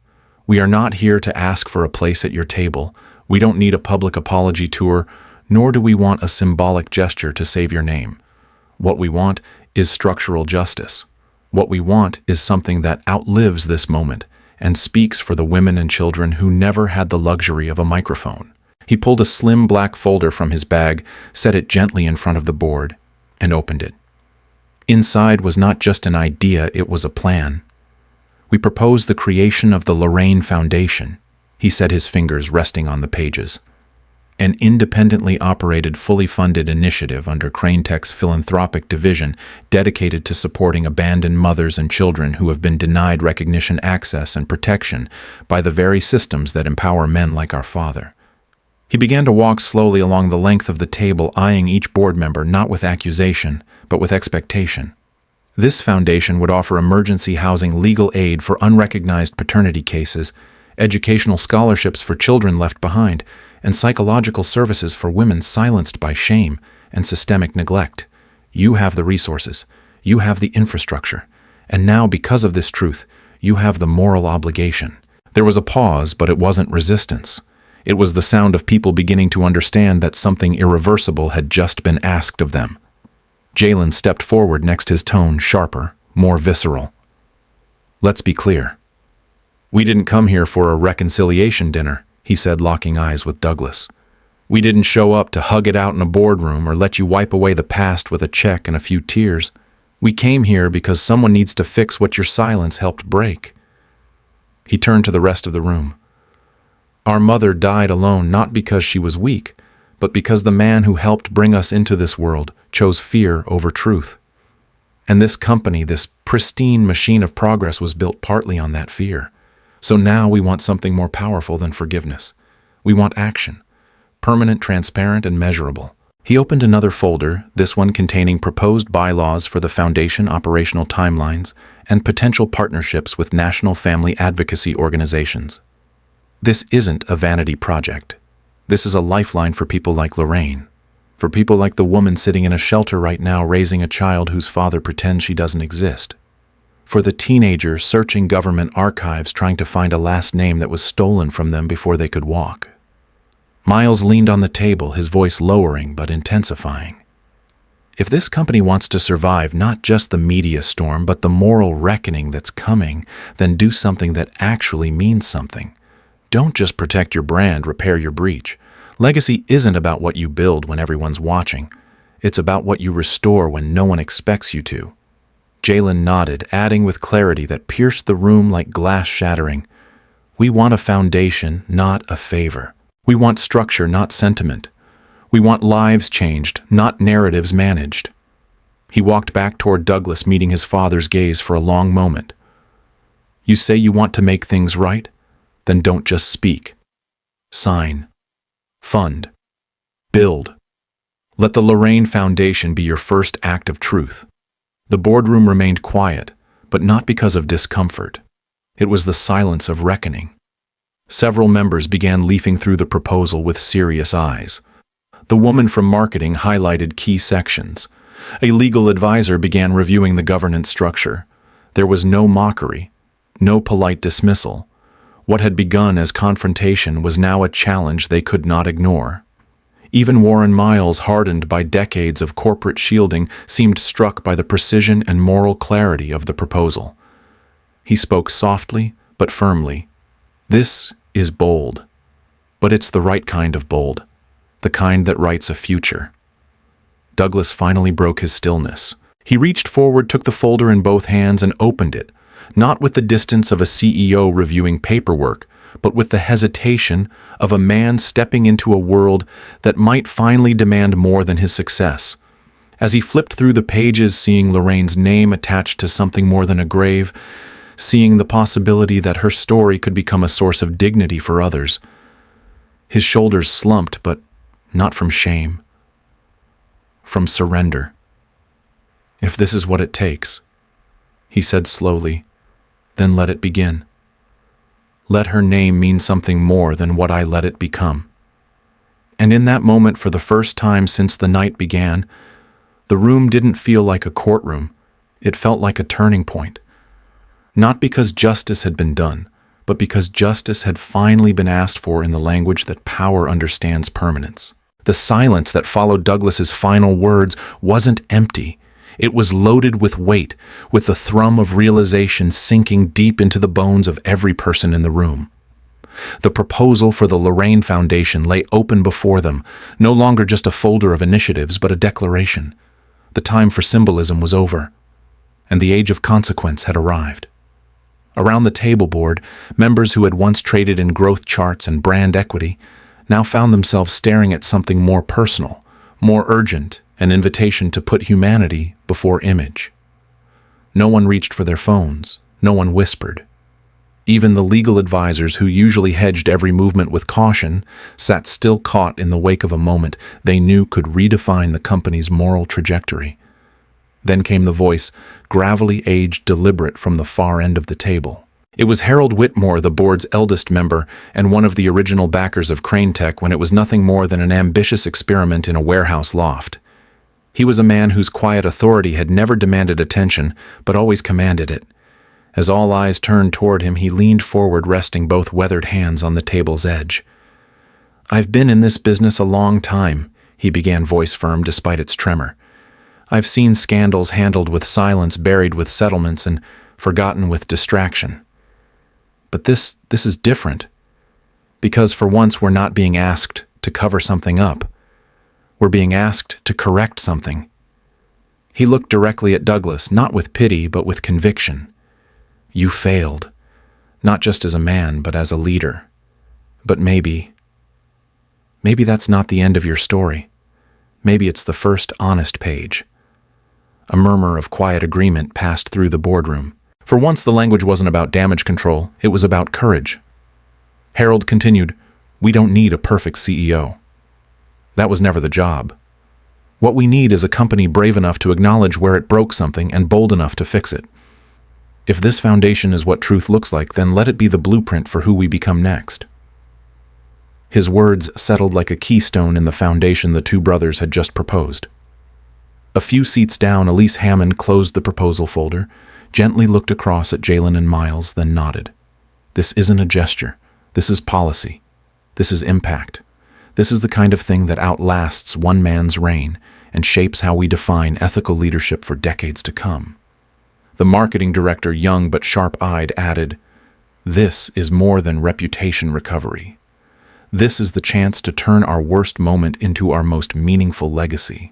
We are not here to ask for a place at your table. We don't need a public apology tour, nor do we want a symbolic gesture to save your name. What we want is structural justice. What we want is something that outlives this moment and speaks for the women and children who never had the luxury of a microphone. He pulled a slim black folder from his bag, set it gently in front of the board, and opened it. Inside was not just an idea, it was a plan. We propose the creation of the Lorraine Foundation, he said, his fingers resting on the pages. An independently operated, fully funded initiative under Crane-Tech's philanthropic division dedicated to supporting abandoned mothers and children who have been denied recognition, access, and protection by the very systems that empower men like our father. He began to walk slowly along the length of the table, eyeing each board member not with accusation, but with expectation. This foundation would offer emergency housing, legal aid for unrecognized paternity cases, educational scholarships for children left behind, and psychological services for women silenced by shame and systemic neglect. You have the resources, you have the infrastructure, and now, because of this truth, you have the moral obligation. There was a pause, but it wasn't resistance. It was the sound of people beginning to understand that something irreversible had just been asked of them. Jalen stepped forward, next, his tone sharper, more visceral. Let's be clear. We didn't come here for a reconciliation dinner, he said, locking eyes with Douglas. We didn't show up to hug it out in a boardroom or let you wipe away the past with a check and a few tears. We came here because someone needs to fix what your silence helped break. He turned to the rest of the room. Our mother died alone, not because she was weak, but because the man who helped bring us into this world chose fear over truth. And this company, this pristine machine of progress, was built partly on that fear. So now we want something more powerful than forgiveness. We want action, permanent, transparent, and measurable. He opened another folder, this one containing proposed bylaws for the foundation, operational timelines, and potential partnerships with national family advocacy organizations. This isn't a vanity project. This is a lifeline for people like Lorraine, for people like the woman sitting in a shelter right now raising a child whose father pretends she doesn't exist, for the teenager searching government archives trying to find a last name that was stolen from them before they could walk. Miles leaned on the table, his voice lowering but intensifying. If this company wants to survive not just the media storm, but the moral reckoning that's coming, then do something that actually means something. Don't just protect your brand, repair your breach. Legacy isn't about what you build when everyone's watching. It's about what you restore when no one expects you to. Jalen nodded, adding with clarity that pierced the room like glass shattering. We want a foundation, not a favor. We want structure, not sentiment. We want lives changed, not narratives managed. He walked back toward Douglas, meeting his father's gaze for a long moment. You say you want to make things right? Then don't just speak. Sign. Fund. Build. Let the Lorraine Foundation be your first act of truth. The boardroom remained quiet, but not because of discomfort. It was the silence of reckoning. Several members began leafing through the proposal with serious eyes. The woman from marketing highlighted key sections. A legal advisor began reviewing the governance structure. There was no mockery, no polite dismissal. What had begun as confrontation was now a challenge they could not ignore. Even Warren Miles, hardened by decades of corporate shielding, seemed struck by the precision and moral clarity of the proposal. He spoke softly but firmly. This is bold, but it's the right kind of bold, the kind that writes a future. Douglas finally broke his stillness. He reached forward, took the folder in both hands, and opened it, not with the distance of a CEO reviewing paperwork, but with the hesitation of a man stepping into a world that might finally demand more than his success. As he flipped through the pages, seeing Lorraine's name attached to something more than a grave, seeing the possibility that her story could become a source of dignity for others, his shoulders slumped, but not from shame, from surrender. If this is what it takes, he said slowly, then let it begin. Let her name mean something more than what I let it become. And in that moment, for the first time since the night began, the room didn't feel like a courtroom. It felt like a turning point. Not because justice had been done, but because justice had finally been asked for in the language that power understands permanence. The silence that followed Douglas's final words wasn't empty. It was loaded with weight, with the thrum of realization sinking deep into the bones of every person in the room. The proposal for the Lorraine Foundation lay open before them, no longer just a folder of initiatives, but a declaration. The time for symbolism was over, and the age of consequence had arrived. Around the table board, members who had once traded in growth charts and brand equity now found themselves staring at something more personal, more urgent, an invitation to put humanity before image. No one reached for their phones. No one whispered. Even the legal advisors who usually hedged every movement with caution sat still, caught in the wake of a moment they knew could redefine the company's moral trajectory. Then came the voice, gravelly, aged, deliberate, from the far end of the table. It was Harold Whitmore, the board's eldest member and one of the original backers of Crane Tech when it was nothing more than an ambitious experiment in a warehouse loft. He was a man whose quiet authority had never demanded attention, but always commanded it. As all eyes turned toward him, he leaned forward, resting both weathered hands on the table's edge. "I've been in this business a long time," he began, voice firm despite its tremor. "I've seen scandals handled with silence, buried with settlements, and forgotten with distraction. But this is different, because for once we're not being asked to cover something up. We're being asked to correct something." He looked directly at Douglas, not with pity, but with conviction. "You failed, not just as a man, but as a leader. But maybe that's not the end of your story. Maybe it's the first honest page." A murmur of quiet agreement passed through the boardroom. For once, the language wasn't about damage control, it was about courage. Harold continued, "We don't need a perfect CEO. That was never the job. What we need is a company brave enough to acknowledge where it broke something and bold enough to fix it. If this foundation is what truth looks like, then let it be the blueprint for who we become next." His words settled like a keystone in the foundation the two brothers had just proposed. A few seats down, Elise Hammond closed the proposal folder, gently looked across at Jalen and Miles, then nodded. "This isn't a gesture. This is policy. This is impact. This is the kind of thing that outlasts one man's reign and shapes how we define ethical leadership for decades to come. The marketing director, young but sharp-eyed, added, "This is more than reputation recovery. This is the chance to turn our worst moment into our most meaningful legacy."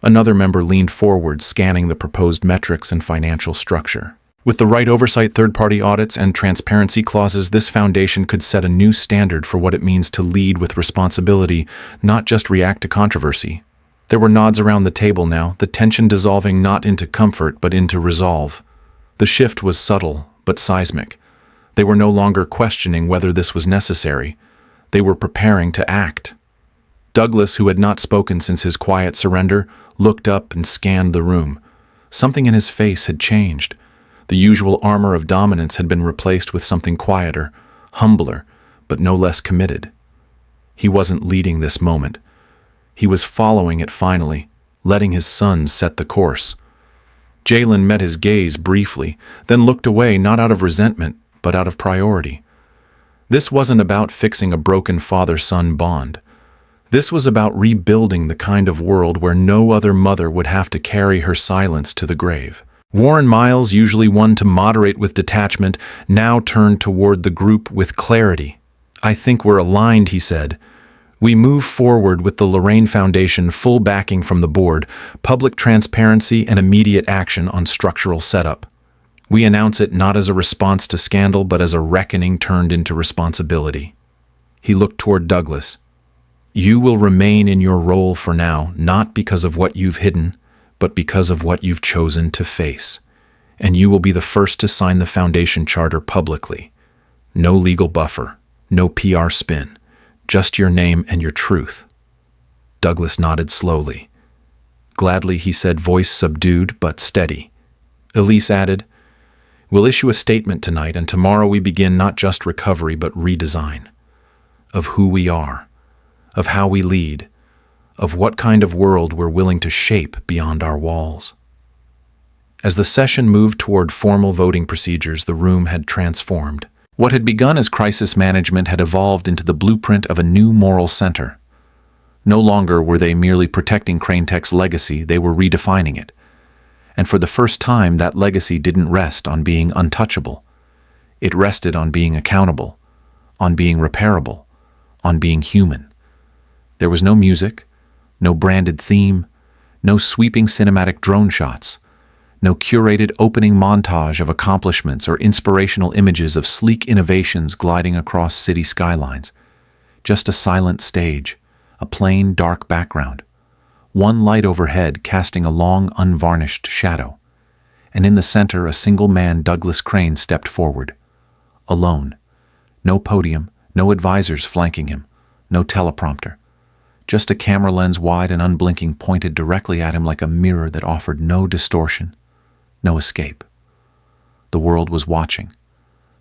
Another member leaned forward, scanning the proposed metrics and financial structure. With the right oversight, third-party audits, and transparency clauses, this foundation could set a new standard for what it means to lead with responsibility, not just react to controversy. There were nods around the table now, the tension dissolving not into comfort but into resolve. The shift was subtle but seismic. They were no longer questioning whether this was necessary. They were preparing to act. Douglas, who had not spoken since his quiet surrender, looked up and scanned the room. Something in his face had changed. The usual armor of dominance had been replaced with something quieter, humbler, but no less committed. He wasn't leading this moment. He was following it finally, letting his sons set the course. Jalen met his gaze briefly, then looked away, not out of resentment, but out of priority. This wasn't about fixing a broken father-son bond. This was about rebuilding the kind of world where no other mother would have to carry her silence to the grave. Warren Miles, usually one to moderate with detachment, now turned toward the group with clarity. "I think we're aligned," he said. "We move forward with the Lorraine Foundation, full backing from the board, public transparency, and immediate action on structural setup. We announce it not as a response to scandal, but as a reckoning turned into responsibility." He looked toward Douglas. "You will remain in your role for now, not because of what you've hidden, but because of what you've chosen to face. And you will be the first to sign the foundation charter publicly. No legal buffer, no PR spin, just your name and your truth." Douglas nodded slowly. "Gladly," he said, voice subdued but steady. Elise added, "We'll issue a statement tonight, and tomorrow we begin not just recovery but redesign. Of who we are, of how we lead, of what kind of world we're willing to shape beyond our walls." As the session moved toward formal voting procedures, the room had transformed. What had begun as crisis management had evolved into the blueprint of a new moral center. No longer were they merely protecting Crane Tech's legacy, they were redefining it. And for the first time, that legacy didn't rest on being untouchable. It rested on being accountable, on being repairable, on being human. There was no music, no branded theme, no sweeping cinematic drone shots, no curated opening montage of accomplishments or inspirational images of sleek innovations gliding across city skylines. Just a silent stage, a plain, dark background, one light overhead casting a long, unvarnished shadow. And in the center, a single man, Douglas Crane, stepped forward. Alone. No podium, no advisors flanking him, no teleprompter. Just a camera lens, wide and unblinking, pointed directly at him like a mirror that offered no distortion, no escape. The world was watching.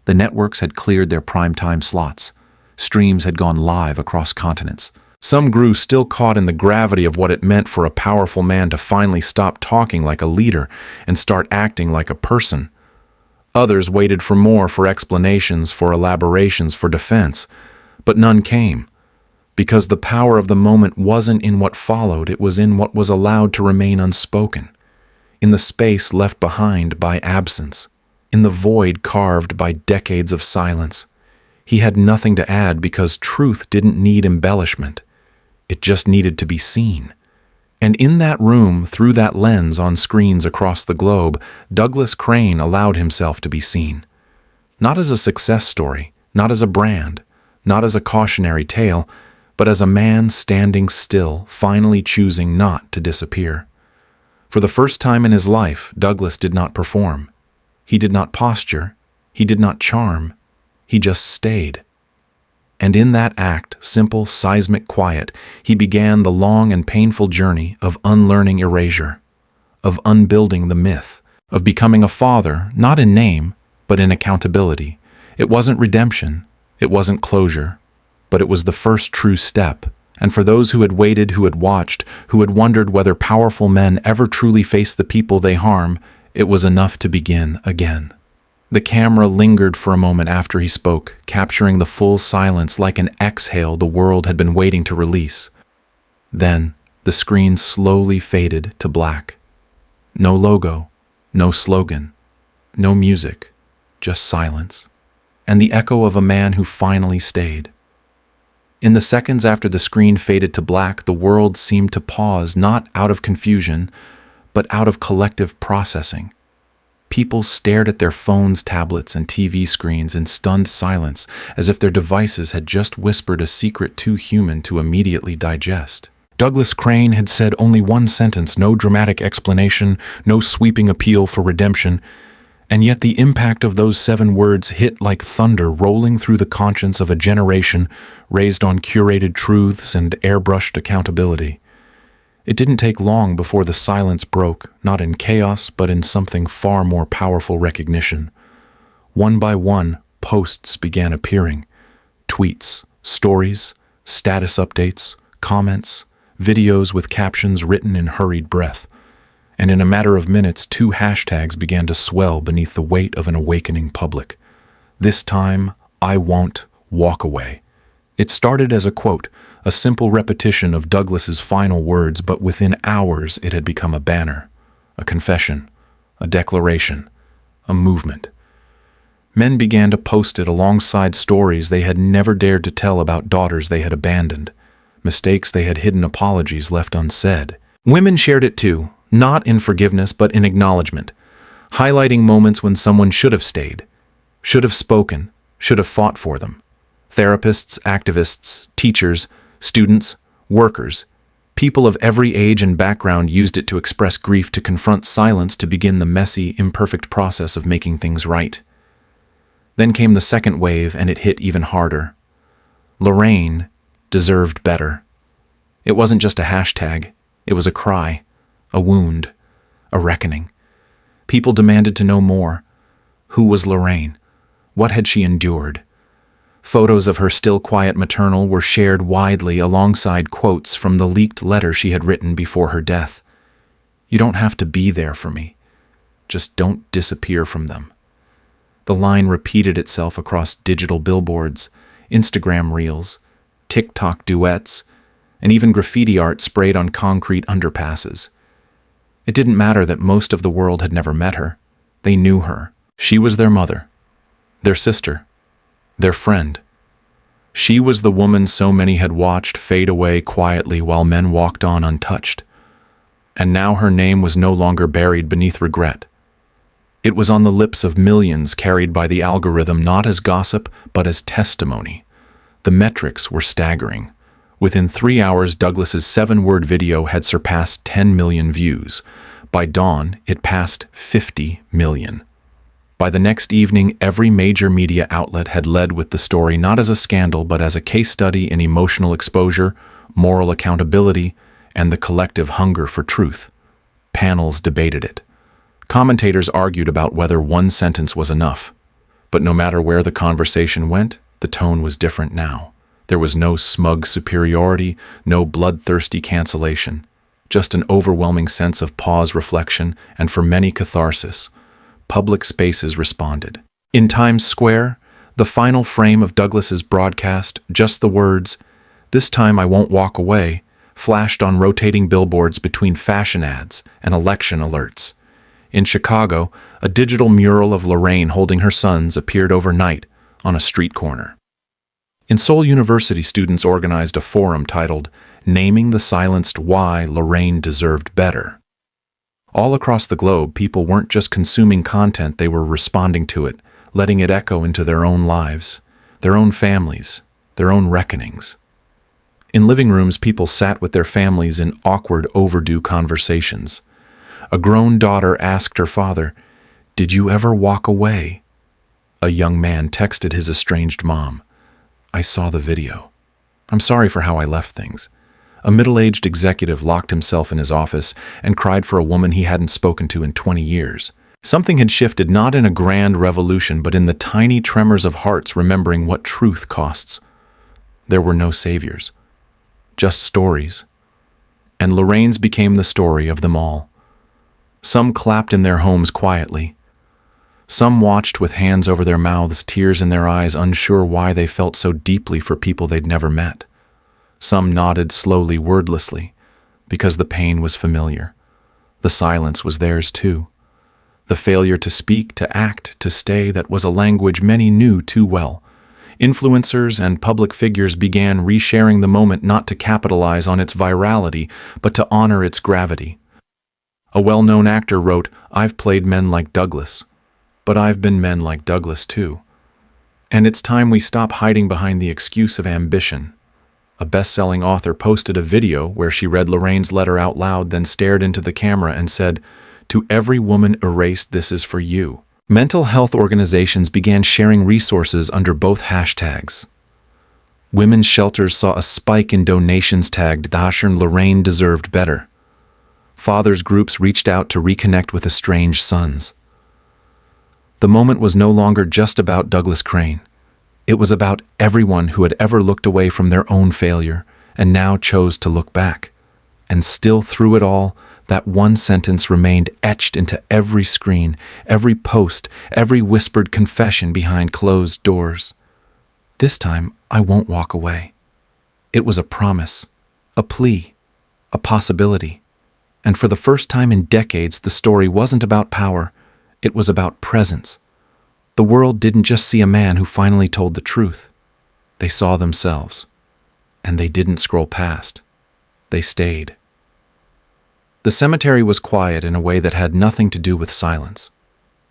The networks had cleared their primetime slots. Streams had gone live across continents. Some grew still caught in the gravity of what it meant for a powerful man to finally stop talking like a leader and start acting like a person. Others waited for more, for explanations, for elaborations, for defense. But none came. Because the power of the moment wasn't in what followed, it was in what was allowed to remain unspoken, in the space left behind by absence, in the void carved by decades of silence. He had nothing to add because truth didn't need embellishment. It just needed to be seen. And in that room, through that lens on screens across the globe, Douglas Crane allowed himself to be seen. Not as a success story, not as a brand, not as a cautionary tale, but as a man standing still, finally choosing not to disappear. For the first time in his life, Douglas did not perform. He did not posture. He did not charm. He just stayed. And in that act, simple, seismic quiet, he began the long and painful journey of unlearning erasure, of unbuilding the myth, of becoming a father, not in name, but in accountability. It wasn't redemption. It wasn't closure. But it was the first true step. And for those who had waited, who had watched, who had wondered whether powerful men ever truly face the people they harm, it was enough to begin again. The camera lingered for a moment after he spoke, capturing the full silence like an exhale the world had been waiting to release. Then, The screen slowly faded to black. No logo, no slogan, no music, just silence, and the echo of a man who finally stayed. In the seconds after the screen faded to black, the world seemed to pause, not out of confusion, but out of collective processing. People stared at their phones, tablets, and TV screens in stunned silence, as if their devices had just whispered a secret too human to immediately digest. Douglas Crane had said only one sentence, no dramatic explanation, no sweeping appeal for redemption, and yet the impact of those 7 words hit like thunder, rolling through the conscience of a generation raised on curated truths and airbrushed accountability. It didn't take long before the silence broke, not in chaos, but in something far more powerful: recognition. One by one, posts began appearing. Tweets, stories, status updates, comments, videos with captions written in hurried breath. And in a matter of minutes, 2 hashtags began to swell beneath the weight of an awakening public. This time, I won't walk away. It started as a quote, a simple repetition of Douglas's final words, but within hours it had become a banner, a confession, a declaration, a movement. Men began to post it alongside stories they had never dared to tell about daughters they had abandoned, mistakes they had hidden, apologies left unsaid. Women shared it too, not in forgiveness but in acknowledgement, highlighting moments when someone should have stayed, should have spoken, should have fought for them. Therapists, activists, teachers, students, workers, people of every age and background used it to express grief, to confront silence, to begin the messy, imperfect process of making things right. Then came the second wave, and it hit even harder. Lorraine deserved better. It wasn't just a hashtag, it was a cry, a wound, a reckoning. People demanded to know more. Who was Lorraine? What had she endured? Photos of her still quiet maternal were shared widely alongside quotes from the leaked letter she had written before her death. You don't have to be there for me. Just don't disappear from them. The line repeated itself across digital billboards, Instagram reels, TikTok duets, and even graffiti art sprayed on concrete underpasses. It didn't matter that most of the world had never met her. They knew her. She was their mother, their sister, their friend. She was the woman so many had watched fade away quietly while men walked on untouched. And now her name was no longer buried beneath regret. It was on the lips of millions, carried by the algorithm not as gossip but as testimony. The metrics were staggering. Within 3 hours, Douglas's 7-word video had surpassed 10 million views. By dawn, it passed 50 million. By the next evening, every major media outlet had led with the story not as a scandal but as a case study in emotional exposure, moral accountability, and the collective hunger for truth. Panels debated it. Commentators argued about whether one sentence was enough. But no matter where the conversation went, the tone was different now. There was no smug superiority, no bloodthirsty cancellation, just an overwhelming sense of pause, reflection, and for many, catharsis. Public spaces responded. In Times Square, the final frame of Douglas's broadcast, just the words, "This time I won't walk away," flashed on rotating billboards between fashion ads and election alerts. In Chicago, a digital mural of Lorraine holding her sons appeared overnight on a street corner. In Seoul University, students organized a forum titled "Naming the Silenced Why Lorraine Deserved Better." All across the globe, people weren't just consuming content, they were responding to it, letting it echo into their own lives, their own families, their own reckonings. In living rooms, people sat with their families in awkward, overdue conversations. A grown daughter asked her father, "Did you ever walk away?" A young man texted his estranged mom, "I saw the video. I'm sorry for how I left things." A middle-aged executive locked himself in his office and cried for a woman he hadn't spoken to in 20 years. Something had shifted, not in a grand revolution, but in the tiny tremors of hearts remembering what truth costs. There were no saviors, just stories. And Lorraine's became the story of them all. Some clapped in their homes quietly. Some watched with hands over their mouths, tears in their eyes, unsure why they felt so deeply for people they'd never met. Some nodded slowly, wordlessly, because the pain was familiar. The silence was theirs too. The failure to speak, to act, to stay, that was a language many knew too well. Influencers and public figures began resharing the moment, not to capitalize on its virality, but to honor its gravity. A well-known actor wrote, "I've played men like Douglas, but I've been men like Douglas too." And it's time we stop hiding behind the excuse of ambition. A best-selling author posted a video where she read Lorraine's letter out loud, then stared into the camera and said, "To every woman erased, this is for you." Mental health organizations began sharing resources under both hashtags. Women's shelters saw a spike in donations tagged Dasher. Lorraine deserved better. Fathers' groups reached out to reconnect with estranged sons. The moment was no longer just about Douglas Crane. It was about everyone who had ever looked away from their own failure and now chose to look back. And still through it all, that one sentence remained etched into every screen, every post, every whispered confession behind closed doors. "This time, I won't walk away." It was a promise, a plea, a possibility. And for the first time in decades, the story wasn't about power, it was about presence. The world didn't just see a man who finally told the truth. They saw themselves. And they didn't scroll past. They stayed. The cemetery was quiet in a way that had nothing to do with silence.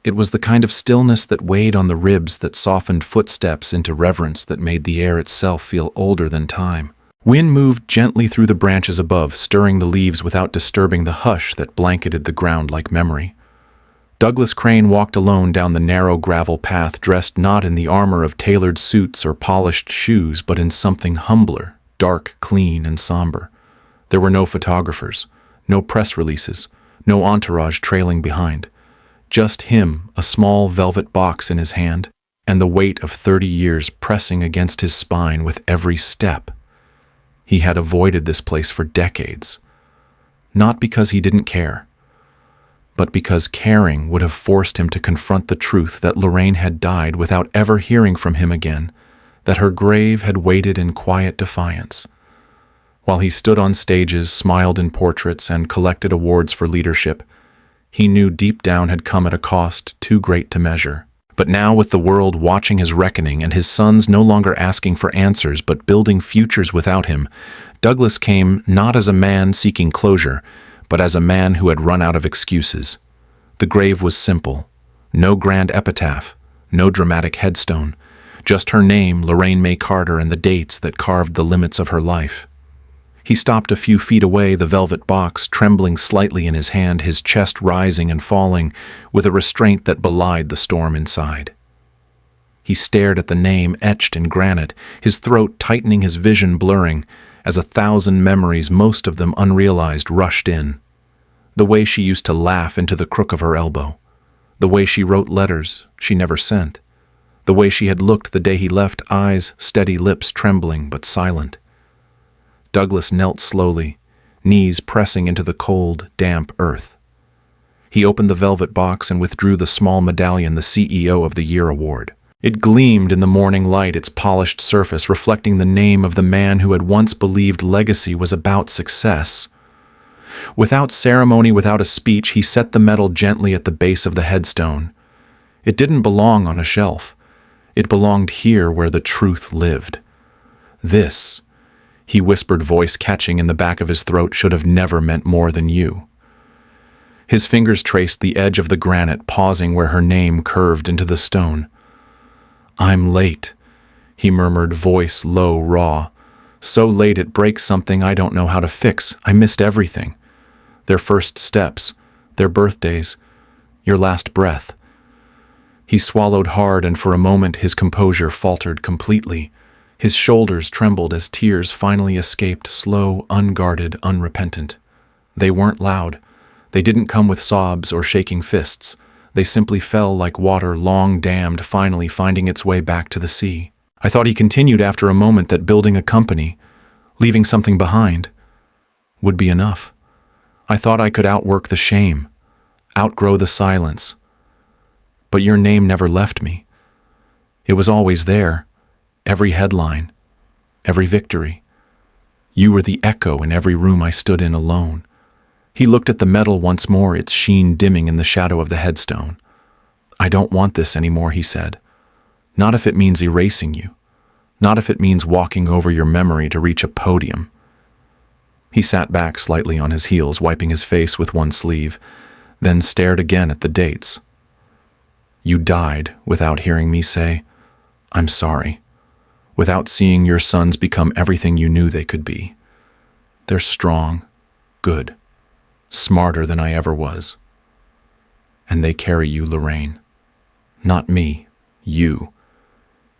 It was the kind of stillness that weighed on the ribs, that softened footsteps into reverence, that made the air itself feel older than time. Wind moved gently through the branches above, stirring the leaves without disturbing the hush that blanketed the ground like memory. Douglas Crane walked alone down the narrow gravel path, dressed not in the armor of tailored suits or polished shoes, but in something humbler, dark, clean, and somber. There were no photographers, no press releases, no entourage trailing behind. Just him, a small velvet box in his hand, and the weight of 30 years pressing against his spine with every step. He had avoided this place for decades, not because he didn't care, but because caring would have forced him to confront the truth that Lorraine had died without ever hearing from him again, that her grave had waited in quiet defiance. While he stood on stages, smiled in portraits, and collected awards for leadership, he knew deep down had come at a cost too great to measure. But now, with the world watching his reckoning and his sons no longer asking for answers but building futures without him, Douglas came not as a man seeking closure, but as a man who had run out of excuses. The grave was simple. No grand epitaph, no dramatic headstone, just her name, Lorraine May Carter, and the dates that carved the limits of her life. He stopped a few feet away, the velvet box trembling slightly in his hand, his chest rising and falling with a restraint that belied the storm inside. He stared at the name etched in granite, his throat tightening, his vision blurring, as 1,000 memories, most of them unrealized, rushed in. The way she used to laugh into the crook of her elbow. The way she wrote letters she never sent. The way she had looked the day he left, eyes steady, lips trembling but silent. Douglas knelt slowly, knees pressing into the cold, damp earth. He opened the velvet box and withdrew the small medallion, the CEO of the Year award. It gleamed in the morning light, its polished surface reflecting the name of the man who had once believed legacy was about success. Without ceremony, without a speech, he set the medal gently at the base of the headstone. It didn't belong on a shelf. It belonged here where the truth lived. This, he whispered, voice catching in the back of his throat, should have never meant more than you. His fingers traced the edge of the granite, pausing where her name curved into the stone. "I'm late," he murmured, voice low, raw. "So late it breaks something I don't know how to fix. I missed everything. Their first steps, their birthdays, your last breath." He swallowed hard, and for a moment his composure faltered completely. His shoulders trembled as tears finally escaped, slow, unguarded, unrepentant. They weren't loud. They didn't come with sobs or shaking fists. They simply fell like water long dammed, finally finding its way back to the sea. I thought, he continued after a moment, that building a company, leaving something behind, would be enough. I thought I could outwork the shame, outgrow the silence. But your name never left me. It was always there. Every headline, every victory. You were the echo in every room I stood in alone. He looked at the metal once more, its sheen dimming in the shadow of the headstone. I don't want this anymore, he said. Not if it means erasing you. Not if it means walking over your memory to reach a podium. He sat back slightly on his heels, wiping his face with one sleeve, then stared again at the dates. You died without hearing me say, I'm sorry, without seeing your sons become everything you knew they could be. They're strong, good, smarter than I ever was. And they carry you, Lorraine. Not me, you,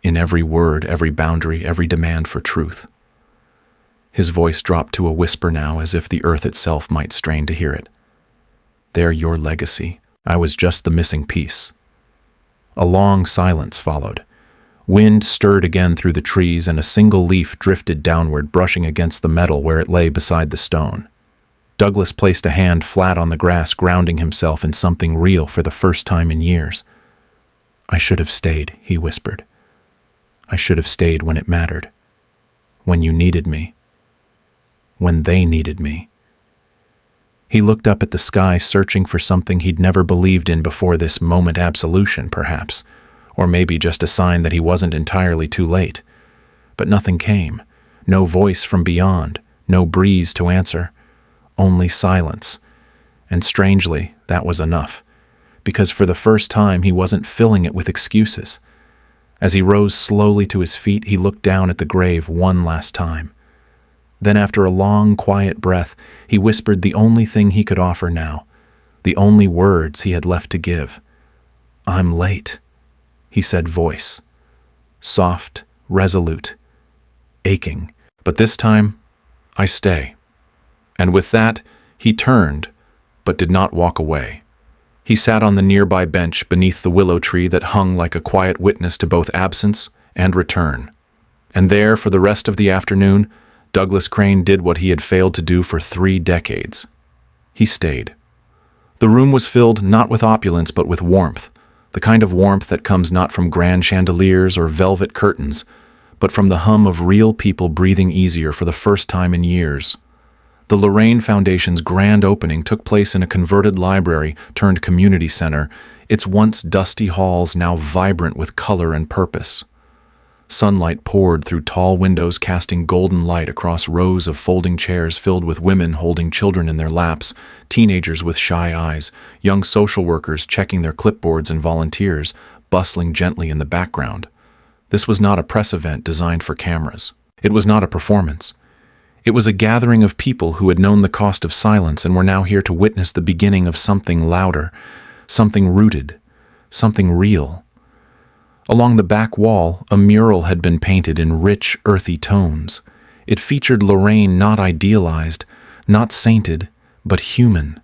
in every word, every boundary, every demand for truth. His voice dropped to a whisper now, as if the earth itself might strain to hear it. They're your legacy. I was just the missing piece. A long silence followed. Wind stirred again through the trees, and a single leaf drifted downward, brushing against the metal where it lay beside the stone. Douglas placed a hand flat on the grass, grounding himself in something real for the first time in years. I should have stayed, he whispered. I should have stayed when it mattered. When you needed me. When they needed me. He looked up at the sky, searching for something he'd never believed in before this moment. Absolution, perhaps, or maybe just a sign that he wasn't entirely too late. But nothing came. No voice from beyond, no breeze to answer, only silence. And strangely, that was enough, because for the first time he wasn't filling it with excuses. As he rose slowly to his feet, he looked down at the grave one last time. Then, after a long, quiet breath, he whispered the only thing he could offer now, the only words he had left to give. I'm late, he said, voice. Soft, resolute, aching. But this time, I stay. And with that, he turned, but did not walk away. He sat on the nearby bench beneath the willow tree that hung like a quiet witness to both absence and return. And there, for the rest of the afternoon, Douglas Crane did what he had failed to do for 3 decades. He stayed. The room was filled not with opulence but with warmth, the kind of warmth that comes not from grand chandeliers or velvet curtains, but from the hum of real people breathing easier for the first time in years. The Lorraine Foundation's grand opening took place in a converted library turned community center, its once dusty halls now vibrant with color and purpose. Sunlight poured through tall windows, casting golden light across rows of folding chairs filled with women holding children in their laps, teenagers with shy eyes, young social workers checking their clipboards, and volunteers bustling gently in the background. This was not a press event designed for cameras. It was not a performance. It was a gathering of people who had known the cost of silence and were now here to witness the beginning of something louder, something rooted, something real. Along the back wall, a mural had been painted in rich, earthy tones. It featured Lorraine not idealized, not sainted, but human.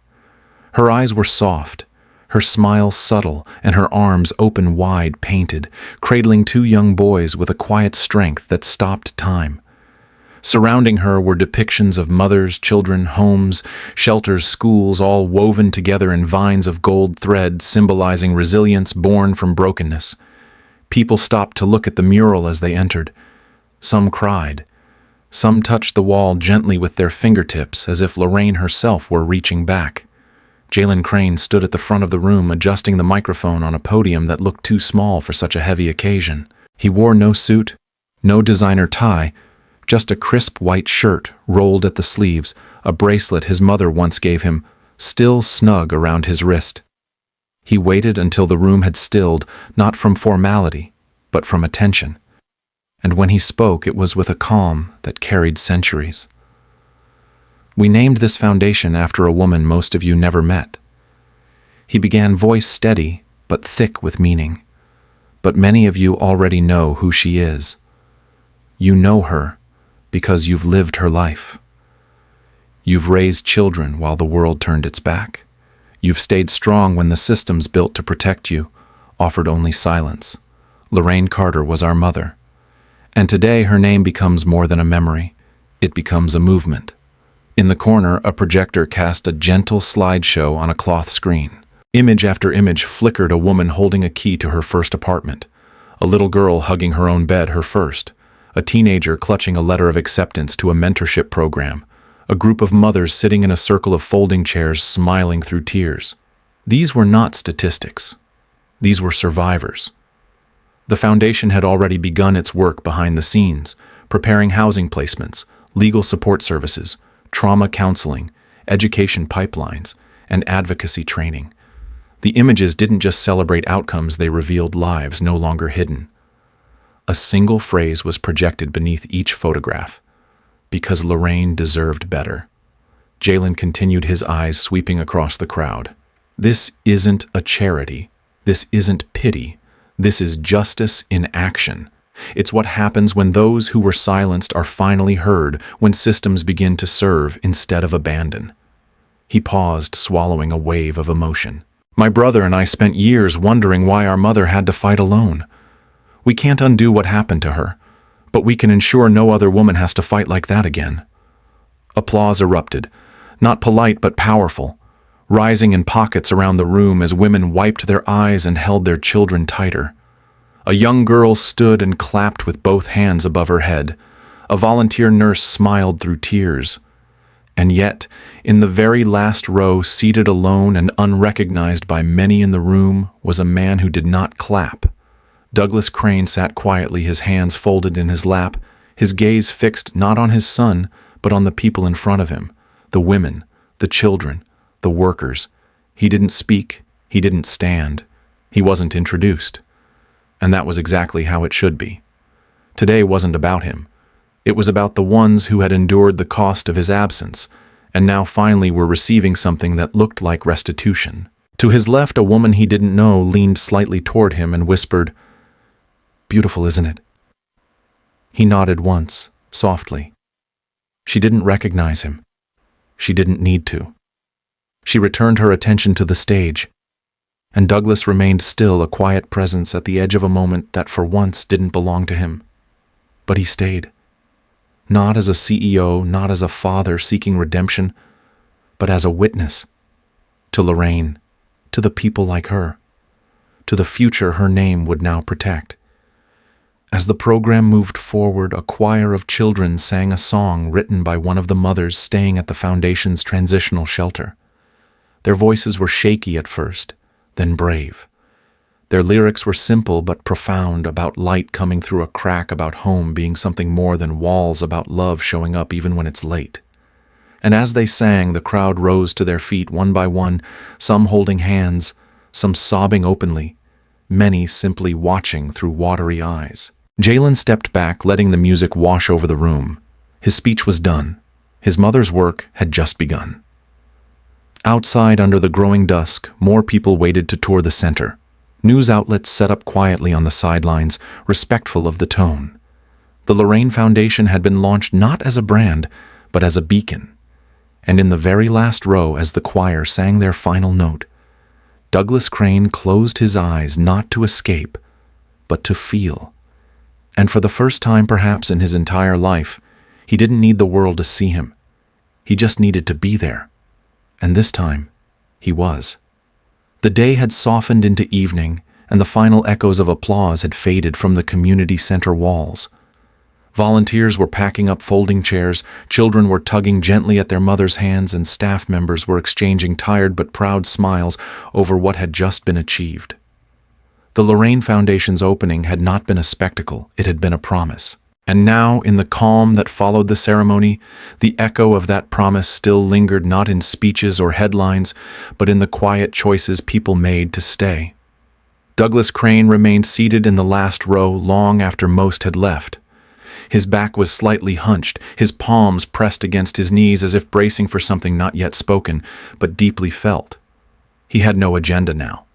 Her eyes were soft, her smile subtle, and her arms open wide, painted, cradling 2 young boys with a quiet strength that stopped time. Surrounding her were depictions of mothers, children, homes, shelters, schools, all woven together in vines of gold thread, symbolizing resilience born from brokenness. People stopped to look at the mural as they entered. Some cried. Some touched the wall gently with their fingertips, as if Lorraine herself were reaching back. Jalen Crane stood at the front of the room, adjusting the microphone on a podium that looked too small for such a heavy occasion. He wore no suit, no designer tie, just a crisp white shirt rolled at the sleeves, a bracelet his mother once gave him, still snug around his wrist. He waited until the room had stilled, not from formality, but from attention. And when he spoke, it was with a calm that carried centuries. We named this foundation after a woman most of you never met. He began, voice steady, but thick with meaning. But many of you already know who she is. You know her because you've lived her life. You've raised children while the world turned its back. You've stayed strong when the systems built to protect you offered only silence. Lorraine Carter was our mother. And today her name becomes more than a memory. It becomes a movement. In the corner, a projector cast a gentle slideshow on a cloth screen. Image after image flickered a woman holding a key to her first apartment. A little girl hugging her own bed, her first. a teenager clutching a letter of acceptance to a mentorship program, a group of mothers sitting in a circle of folding chairs smiling through tears. These were not statistics. These were survivors. The foundation had already begun its work behind the scenes, preparing housing placements, legal support services, trauma counseling, education pipelines, and advocacy training. The images didn't just celebrate outcomes, they revealed lives no longer hidden. A single phrase was projected beneath each photograph. Because Lorraine deserved better. Jalen continued, his eyes sweeping across the crowd. This isn't a charity. This isn't pity. This is justice in action. It's what happens when those who were silenced are finally heard, when systems begin to serve instead of abandon. He paused, swallowing a wave of emotion. My brother and I spent years wondering why our mother had to fight alone. We can't undo what happened to her, but we can ensure no other woman has to fight like that again. Applause erupted, not polite but powerful, rising in pockets around the room as women wiped their eyes and held their children tighter. A young girl stood and clapped with both hands above her head. A volunteer nurse smiled through tears. And yet, in the very last row, seated alone and unrecognized by many in the room, was a man who did not clap. Douglas Crane sat quietly, his hands folded in his lap, his gaze fixed not on his son, but on the people in front of him, the women, the children, the workers. He didn't speak, he didn't stand, he wasn't introduced. And that was exactly how it should be. Today wasn't about him. It was about the ones who had endured the cost of his absence, and now finally were receiving something that looked like restitution. To his left, a woman he didn't know leaned slightly toward him and whispered, "Beautiful, isn't it?" He nodded once, softly. She didn't recognize him. She didn't need to. She returned her attention to the stage, and Douglas remained still, a quiet presence at the edge of a moment that for once didn't belong to him. But he stayed. Not as a CEO, not as a father seeking redemption, but as a witness. To Lorraine, to the people like her, to the future her name would now protect. As the program moved forward, a choir of children sang a song written by one of the mothers staying at the foundation's transitional shelter. Their voices were shaky at first, then brave. Their lyrics were simple but profound, about light coming through a crack, about home being something more than walls, about love showing up even when it's late. And as they sang, the crowd rose to their feet one by one, some holding hands, some sobbing openly, many simply watching through watery eyes. Jalen stepped back, letting the music wash over the room. His speech was done. His mother's work had just begun. Outside, under the growing dusk, more people waited to tour the center. News outlets set up quietly on the sidelines, respectful of the tone. The Lorraine Foundation had been launched not as a brand, but as a beacon. And in the very last row, as the choir sang their final note, Douglas Crane closed his eyes not to escape, but to feel. And for the first time perhaps in his entire life, he didn't need the world to see him. He just needed to be there. And this time, he was. The day had softened into evening, and the final echoes of applause had faded from the community center walls. Volunteers were packing up folding chairs, children were tugging gently at their mothers' hands, and staff members were exchanging tired but proud smiles over what had just been achieved. The Lorraine Foundation's opening had not been a spectacle, it had been a promise. And now, in the calm that followed the ceremony, the echo of that promise still lingered, not in speeches or headlines, but in the quiet choices people made to stay. Douglas Crane remained seated in the last row long after most had left. His back was slightly hunched, his palms pressed against his knees as if bracing for something not yet spoken, but deeply felt. He had no agenda now.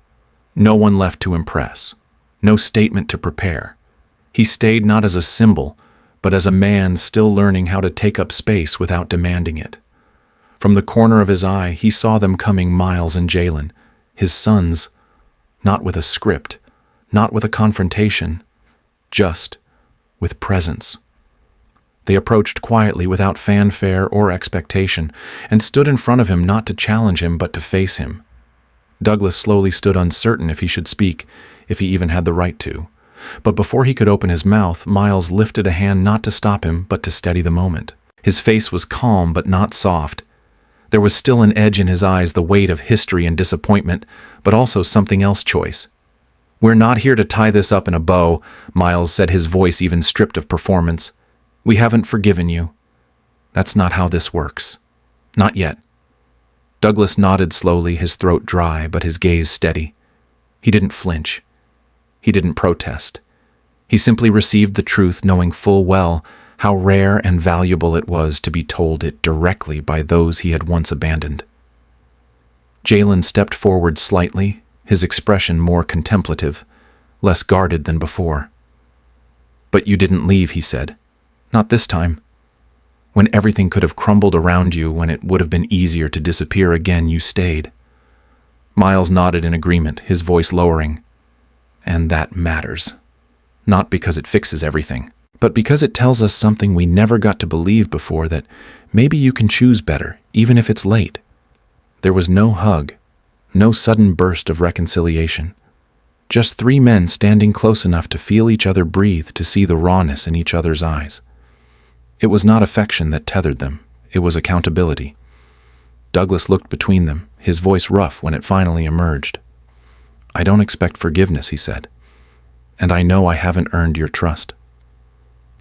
No one left to impress. No statement to prepare. He stayed not as a symbol, but as a man still learning how to take up space without demanding it. From the corner of his eye, he saw them coming, Miles and Jalen, his sons, not with a script, not with a confrontation, just with presence. They approached quietly without fanfare or expectation, and stood in front of him not to challenge him but to face him. Douglas slowly stood, uncertain if he should speak, if he even had the right to. But before he could open his mouth, Miles lifted a hand not to stop him, but to steady the moment. His face was calm but not soft. There was still an edge in his eyes, the weight of history and disappointment, but also something else choice. "We're not here to tie this up in a bow," Miles said, his voice even stripped of performance. "We haven't forgiven you. That's not how this works. Not yet." Douglas nodded slowly, his throat dry, but his gaze steady. He didn't flinch. He didn't protest. He simply received the truth, knowing full well how rare and valuable it was to be told it directly by those he had once abandoned. Jalen stepped forward slightly, his expression more contemplative, less guarded than before. "But you didn't leave," he said. "Not this time. When everything could have crumbled around you, when it would have been easier to disappear again, you stayed." Miles nodded in agreement, his voice lowering. "And that matters. Not because it fixes everything, but because it tells us something we never got to believe before, that maybe you can choose better, even if it's late." There was no hug, no sudden burst of reconciliation. Just three men standing close enough to feel each other breathe, to see the rawness in each other's eyes. It was not affection that tethered them, it was accountability. Douglas looked between them, his voice rough when it finally emerged. "I don't expect forgiveness," he said, "and I know I haven't earned your trust.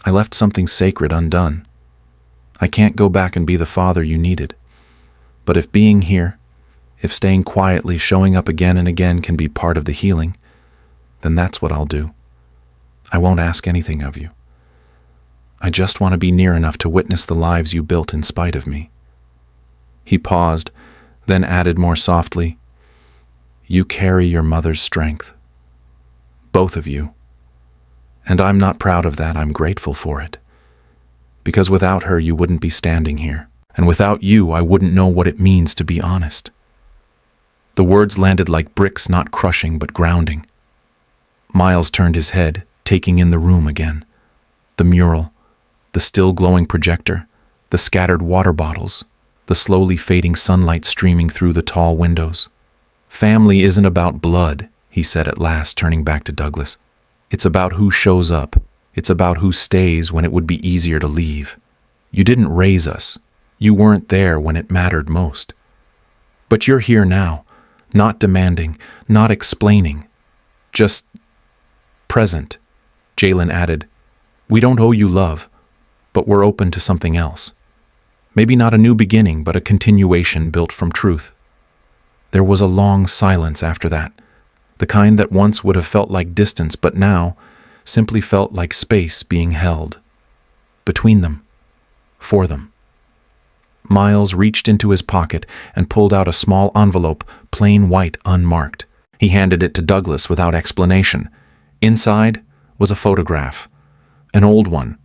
I left something sacred undone. I can't go back and be the father you needed. But if being here, if staying quietly, showing up again and again can be part of the healing, then that's what I'll do. I won't ask anything of you. I just want to be near enough to witness the lives you built in spite of me." He paused, then added more softly, "You carry your mother's strength. Both of you. And I'm not proud of that, I'm grateful for it. Because without her, you wouldn't be standing here. And without you, I wouldn't know what it means to be honest." The words landed like bricks, not crushing, but grounding. Miles turned his head, taking in the room again. The mural, the still glowing projector, the scattered water bottles, the slowly fading sunlight streaming through the tall windows. "Family isn't about blood," he said at last, turning back to Douglas. "It's about who shows up. It's about who stays when it would be easier to leave. You didn't raise us. You weren't there when it mattered most. But you're here now, not demanding, not explaining, just present." Jalen added, "We don't owe you love, but we're open to something else. Maybe not a new beginning, but a continuation built from truth." There was a long silence after that, the kind that once would have felt like distance, but now simply felt like space being held. Between them. For them. Miles reached into his pocket and pulled out a small envelope, plain white, unmarked. He handed it to Douglas without explanation. Inside was a photograph. An old one.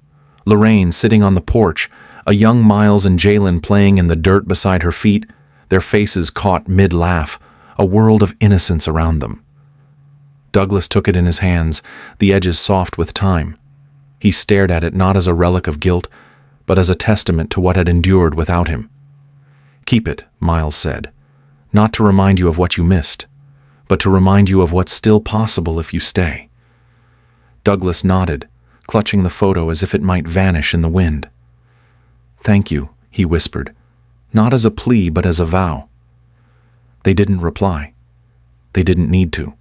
Lorraine sitting on the porch, a young Miles and Jalen playing in the dirt beside her feet, their faces caught mid-laugh, a world of innocence around them. Douglas took it in his hands, the edges soft with time. He stared at it not as a relic of guilt, but as a testament to what had endured without him. "Keep it," Miles said, "not to remind you of what you missed, but to remind you of what's still possible if you stay." Douglas nodded, clutching the photo as if it might vanish in the wind. "Thank you," he whispered, not as a plea but as a vow. They didn't reply. They didn't need to.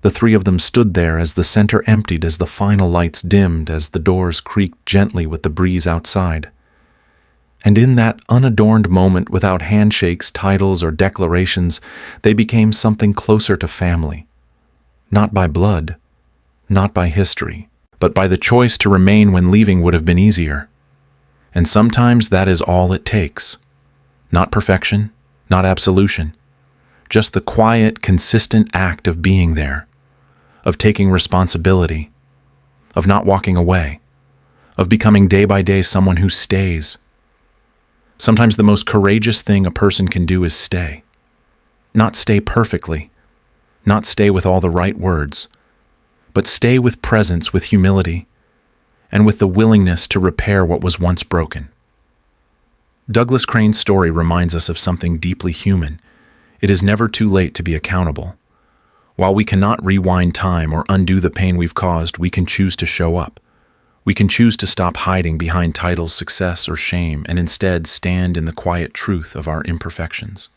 The three of them stood there as the center emptied, as the final lights dimmed, as the doors creaked gently with the breeze outside. And in that unadorned moment, without handshakes, titles, or declarations, they became something closer to family. Not by blood, not by history, but by the choice to remain when leaving would have been easier. And sometimes that is all it takes. Not perfection, not absolution. Just the quiet, consistent act of being there, of taking responsibility, of not walking away, of becoming day by day someone who stays. Sometimes the most courageous thing a person can do is stay. Not stay perfectly, not stay with all the right words, but stay with presence, with humility, and with the willingness to repair what was once broken. Douglas Crane's story reminds us of something deeply human. It is never too late to be accountable. While we cannot rewind time or undo the pain we've caused, we can choose to show up. We can choose to stop hiding behind titles, success, or shame, and instead stand in the quiet truth of our imperfections.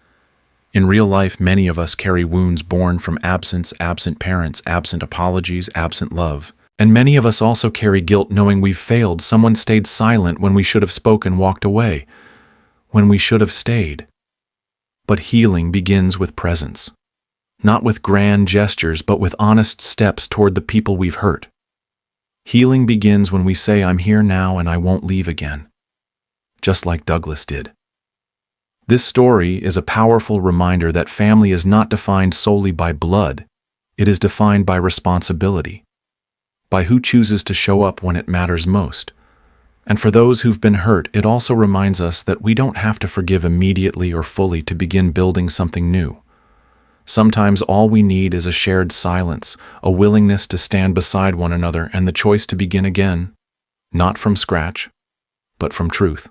In real life, many of us carry wounds born from absence, absent parents, absent apologies, absent love. And many of us also carry guilt knowing we've failed. Someone stayed silent when we should have spoken, walked away, when we should have stayed. But healing begins with presence. Not with grand gestures, but with honest steps toward the people we've hurt. Healing begins when we say, "I'm here now and I won't leave again," just like Douglas did. This story is a powerful reminder that family is not defined solely by blood. It is defined by responsibility, by who chooses to show up when it matters most. And for those who've been hurt, it also reminds us that we don't have to forgive immediately or fully to begin building something new. Sometimes all we need is a shared silence, a willingness to stand beside one another, and the choice to begin again, not from scratch, but from truth.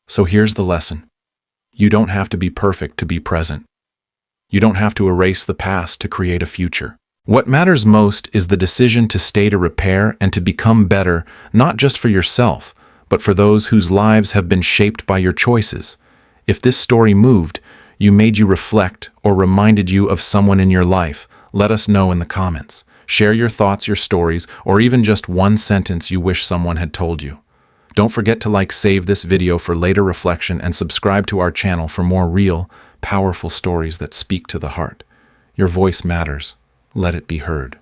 So here's the lesson. You don't have to be perfect to be present. You don't have to erase the past to create a future. What matters most is the decision to stay to repair and to become better, not just for yourself, but for those whose lives have been shaped by your choices. If this story moved, made you reflect, or reminded you of someone in your life, let us know in the comments. Share your thoughts, your stories, or even just one sentence you wish someone had told you. Don't forget to save this video for later reflection, and subscribe to our channel for more real, powerful stories that speak to the heart. Your voice matters. Let it be heard.